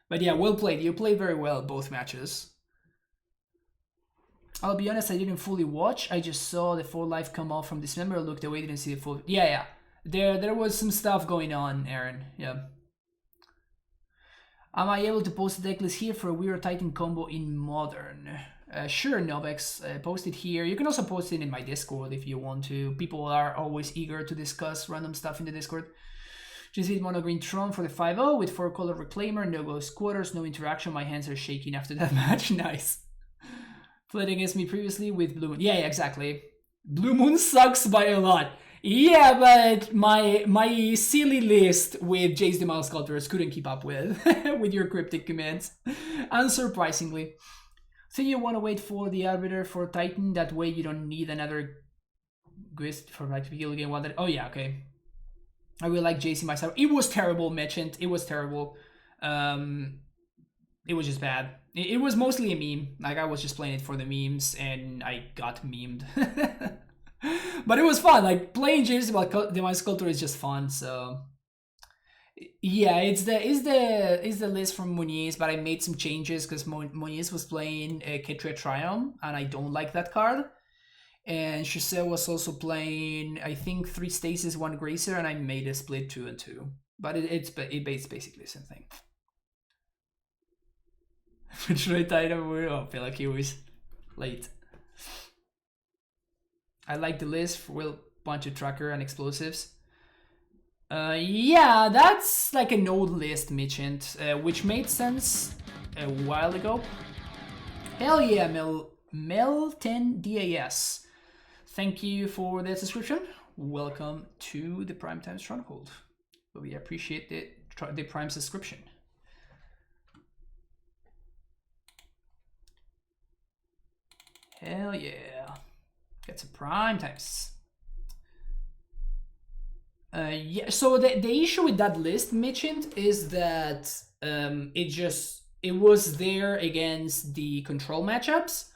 But yeah, well played. You played very well both matches. I'll be honest, I didn't fully watch. I just saw the 4 life come off from Dismember, looked away, didn't see the full... Yeah. There was some stuff going on, Aaron. Yeah. Am I able to post a deck list here for a Weird Titan combo in Modern? Sure, Novex, post it here. You can also post it in my Discord if you want to. People are always eager to discuss random stuff in the Discord. Just hit mono green Tron for the 5-0 with 4-color Reclaimer, no ghost quarters, no interaction. My hands are shaking after that match. Nice. Played against me previously with Blue Moon. Yeah, exactly. Blue Moon sucks by a lot. Yeah, but my silly list with Jace the Mind Sculptors couldn't keep up with your cryptic commands, unsurprisingly. So you want to wait for the Arbiter for Titan, that way you don't need another Grist for like to kill game 1. Oh yeah, okay. I really like Jace myself. It was terrible, Merchant. It was terrible. It was just bad. It was mostly a meme. Like, I was just playing it for the memes, and I got memed. But it was fun. Like, playing James the Mind Sculptor is just fun. So yeah, it's the list from Muniz, but I made some changes because Muniz was playing Ketria Triumph, and I don't like that card. And Shusel was also playing, I think, 3 Stasis, 1 Gracer, and I made a split 2 and 2. But it's basically the same thing. Detroit item, oh, I feel like he was late. I like the list for Will Bunch of Tracker and Explosives. Yeah, that's like an old list, Mitchant, which made sense a while ago. Hell yeah, Mel10 DAS. Thank you for the subscription. Welcome to the Primetime Stronghold. We appreciate the Prime subscription. Hell yeah. Get some prime times. Yeah, so the issue with that list, Mitchint, is that it was there against the control matchups,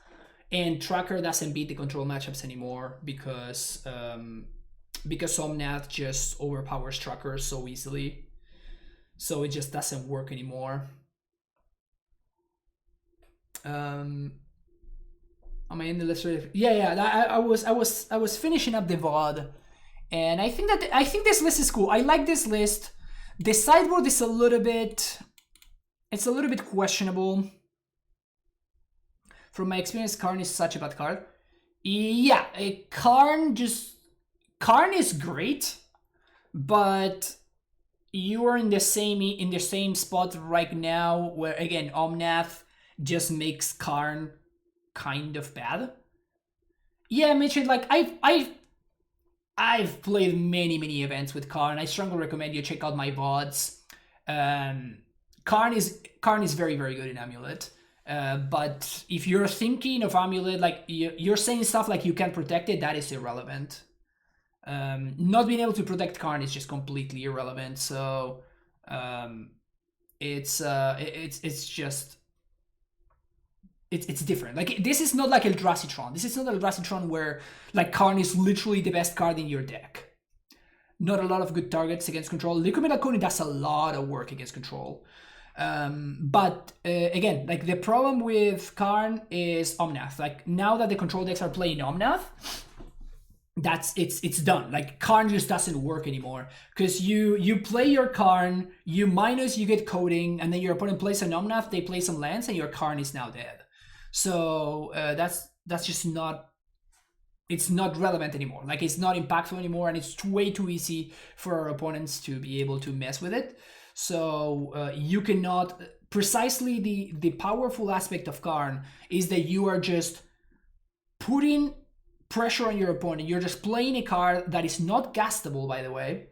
and Tracker doesn't beat the control matchups anymore because Somnath just overpowers Tracker so easily. So it just doesn't work anymore. Am I in the list? Yeah. I was finishing up the VOD, And I think this list is cool. I like this list. The sideboard is a little bit questionable. From my experience, Karn is such a bad card. Yeah, Karn is great, but you are in the same spot right now where again Omnath just makes Karn kind of bad. Yeah, Mitch, like I've played many events with Karn. I strongly recommend you check out my VODs. Karn is very good in AmuLIT. But if you're thinking of AmuLIT, like you're saying stuff like you can't protect it, that is irrelevant. Not being able to protect Karn is just completely irrelevant. So it's different. Like this is not like Eldrasitron. This is not Eldrasitron where like Karn is literally the best card in your deck. Not a lot of good targets against control. Liquid Metal Coating does a lot of work against control. But again, like the problem with Karn is Omnath. Like now that the control decks are playing Omnath, it's done. Like Karn just doesn't work anymore because you play your Karn, you get Coating, and then your opponent plays an Omnath, they play some lands, and your Karn is now dead. So that's just not. It's not relevant anymore. Like it's not impactful anymore, and it's way too easy for our opponents to be able to mess with it. So you cannot. Precisely the powerful aspect of Karn is that you are just putting pressure on your opponent. You're just playing a card that is not gastable, by the way,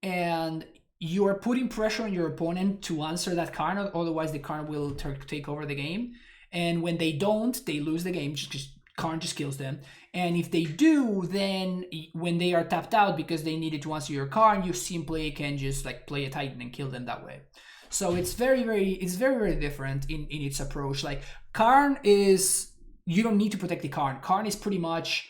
and you are putting pressure on your opponent to answer that card. Otherwise, the card will take over the game. And when they don't, they lose the game. Karn just kills them. And if they do, then when they are tapped out because they needed to answer your Karn, you simply can just like play a Titan and kill them that way. So it's very different in its approach. Like Karn is, you don't need to protect the Karn. Karn is pretty much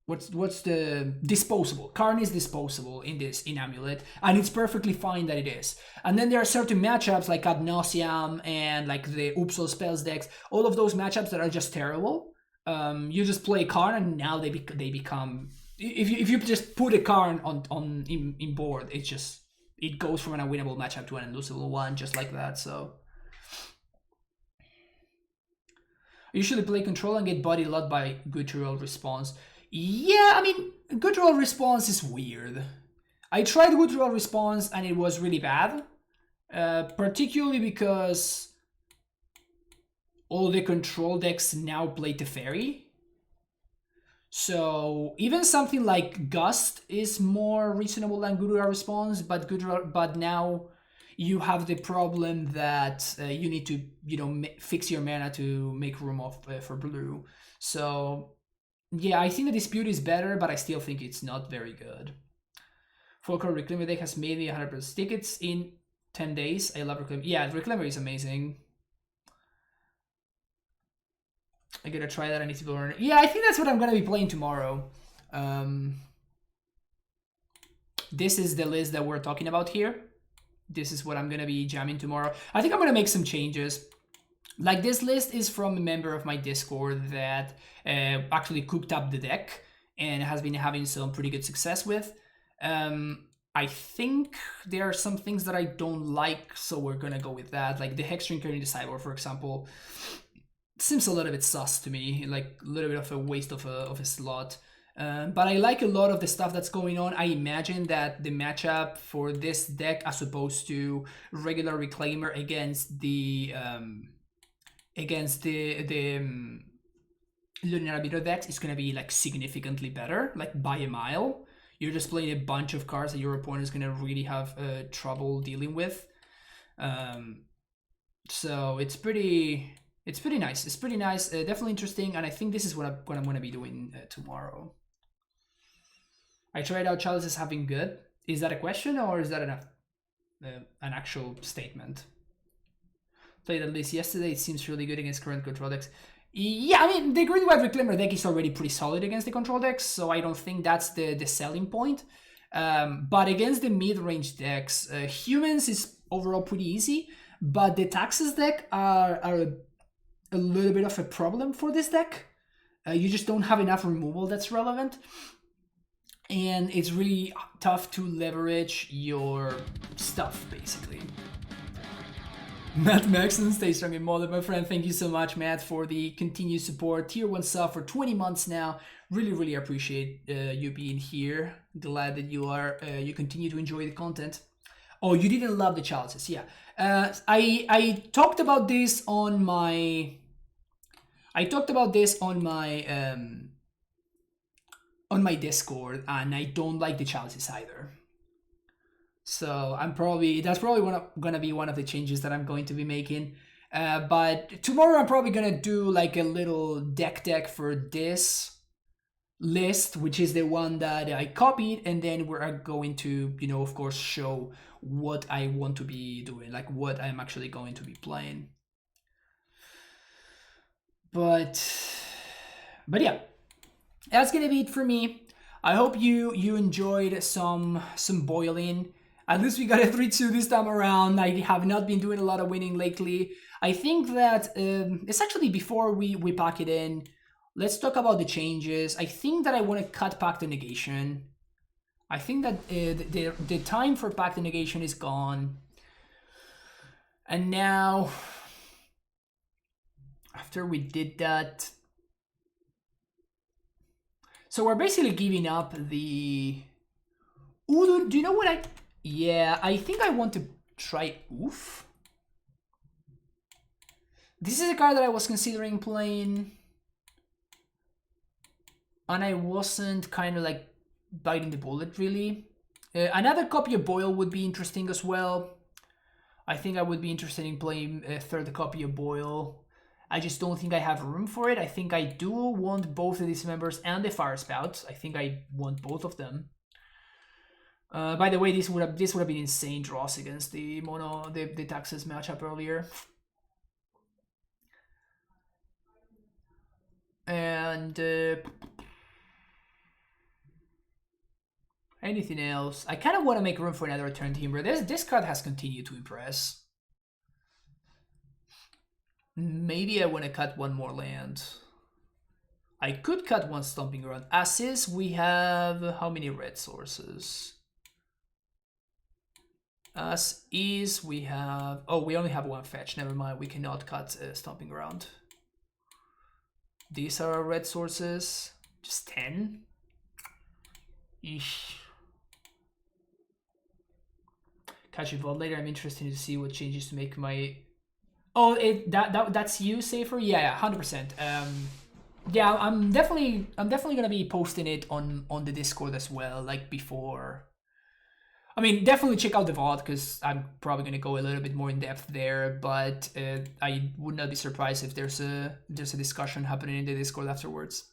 what's the disposable. Karn is disposable in AmuLIT, and it's perfectly fine that it is. And then there are certain matchups like Ad Nauseam and like the Upsal spells decks, all of those matchups that are just terrible. You just play Karn and now they become, if you just put a Karn on in board, it goes from an unwinnable matchup to an unlosable one just like that. So I usually play control and get bodied a lot by good roll response. Yeah, I mean, good roll response is weird. I tried good roll response and it was really bad, particularly because all the control decks now play Teferi. So even something like Gust is more reasonable than good roll response, but now you have the problem that you need to fix your mana to make room for blue. So yeah, I think the Dispute is better, but I still think it's not very good. Folklore Reclaimer deck has made me 100% tickets in 10 days. I love Reclaimer. Yeah, Reclaimer is amazing. I gotta try that. I need to learn. Yeah, I think that's what I'm gonna be playing tomorrow. This is the list that we're talking about here. This is what I'm gonna be jamming tomorrow. I think I'm gonna make some changes. Like this list is from a member of my Discord that actually cooked up the deck and has been having some pretty good success with. I think there are some things that I don't like, so we're gonna go with that. Like the Hex Drinker in the sideboard, for example, seems a little bit sus to me, like a little bit of a waste of a slot. But I like a lot of the stuff that's going on. I imagine that the matchup for this deck, as opposed to regular Reclaimer against the Lunar Albino decks, is gonna be like significantly better, like by a mile. You're just playing a bunch of cards that your opponent is gonna really have trouble dealing with. So it's pretty nice. It's pretty nice. Definitely interesting, and I think this is what I'm gonna be doing tomorrow. I tried out Chalice as having good. Is that a question or is that an actual statement? Played at least yesterday. It seems really good against current control decks. Yeah, I mean, the Green White Reclaimer deck is already pretty solid against the control decks, so I don't think that's the selling point. But against the mid-range decks, Humans is overall pretty easy, but the Taxes deck are a little bit of a problem for this deck. You just don't have enough removal that's relevant. And it's really tough to leverage your stuff, basically. Matt Maxon, stay strong in Modern, my friend. Thank you so much, Matt, for the continued support. Tier 1 sub for 20 months now. Really, really appreciate you being here. Glad that you continue to enjoy the content. Oh, you didn't love the chalices, yeah. I talked about this on my on my Discord, and I don't like the chalices either. So that's probably gonna be one of the changes that I'm going to be making. But tomorrow I'm probably gonna do like a little deck for this list, which is the one that I copied, and then we're going to, of course, show what I want to be doing, like what I'm actually going to be playing. But yeah, that's gonna be it for me. I hope you enjoyed some boiling. At least we got a 3-2 this time around. I have not been doing a lot of winning lately. I think that it's actually, before we pack it in, let's talk about the changes. I think that I want to cut Pact of Negation. I think that the time for Pact of Negation is gone. And now, after we did that, so we're basically giving up the... Ooh, do you know what Yeah, I think I want to try Oof. This is a card that I was considering playing, and I wasn't kind of like biting the bullet, really. Another copy of Boil would be interesting as well. I think I would be interested in playing a third copy of Boil. I just don't think I have room for it. I think I do want both of these members and the Fire Spouts. I think I want both of them. By the way, this would have been insane draws against the the Taxes matchup earlier. And anything else? I kind of want to make room for another Return Timber. This card has continued to impress. Maybe I want to cut one more land. I could cut one Stomping Ground. As is, we have how many red sources? As is, we have... Oh, we only have one fetch. Never mind, we cannot cut Stomping Ground. These are our red sources. Just 10? Eesh. Catch you vote later. I'm interested to see what changes to make my... Oh, that's you, Safer? Yeah, 100%. Yeah, I'm definitely gonna be posting it on the Discord as well, like before. I mean, definitely check out the VOD, because I'm probably gonna go a little bit more in depth there. But I would not be surprised if there's a discussion happening in the Discord afterwards.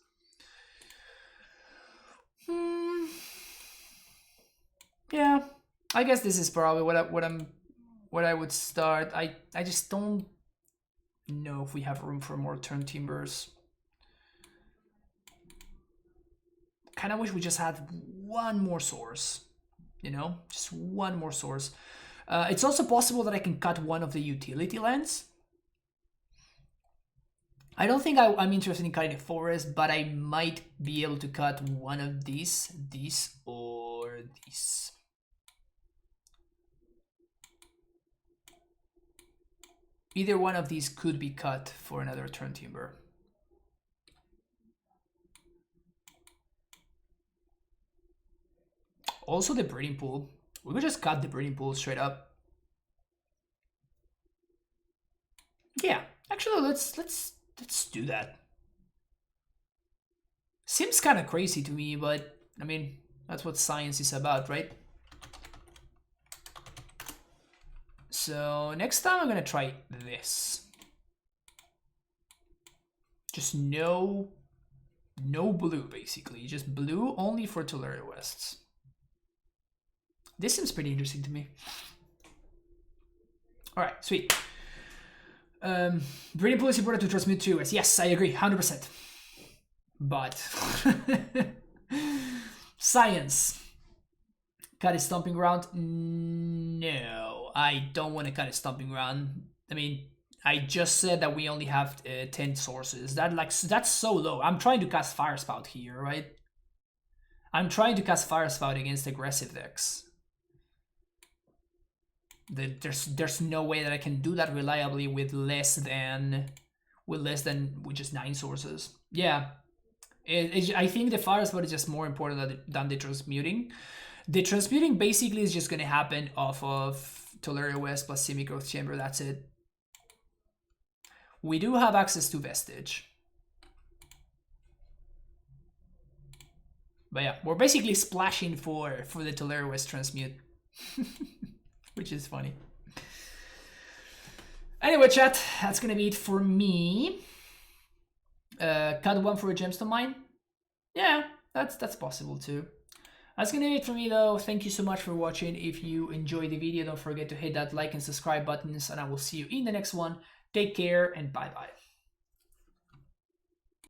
Yeah, I guess this is probably what I would start. I just don't know if we have room for more Turn Timbers. Kind of wish we just had one more source, just one more source. It's also possible that I can cut one of the utility lands. I don't think I'm interested in cutting a forest, but I might be able to cut one of these or these. Either one of these could be cut for another Turn Timber. Also the Breeding Pool. We could just cut the Breeding Pool straight up. Yeah, actually let's do that. Seems kind of crazy to me, but I mean, that's what science is about, right? So next time I'm gonna try this. Just no blue, basically. Just blue only for Tulare Wests. This seems pretty interesting to me. All right, sweet. Breeding Pool is important to transmit to us. Yes, I agree, 100%. But science. Cut a Stomping Ground? No, I don't want to cut a Stomping Ground. I mean, I just said that we only have 10 sources. That's so low. I'm trying to cast Fire Spout here, right? I'm trying to cast Fire Spout against aggressive decks. There's no way that I can do that reliably with just 9 sources. Yeah, I think the Fire Spout is just more important than the transmuting. The transmuting basically is just going to happen off of Tolaria West plus Semi-Growth Chamber. That's it. We do have access to Vestige. But yeah, we're basically splashing for the Tolaria West transmute. Which is funny. Anyway, chat, that's gonna be it for me. Cut 1 for a gemstone mine. Yeah, that's possible too. That's gonna be it for me though. Thank you so much for watching. If you enjoyed the video, don't forget to hit that like and subscribe buttons, and I will see you in the next one. Take care and bye bye.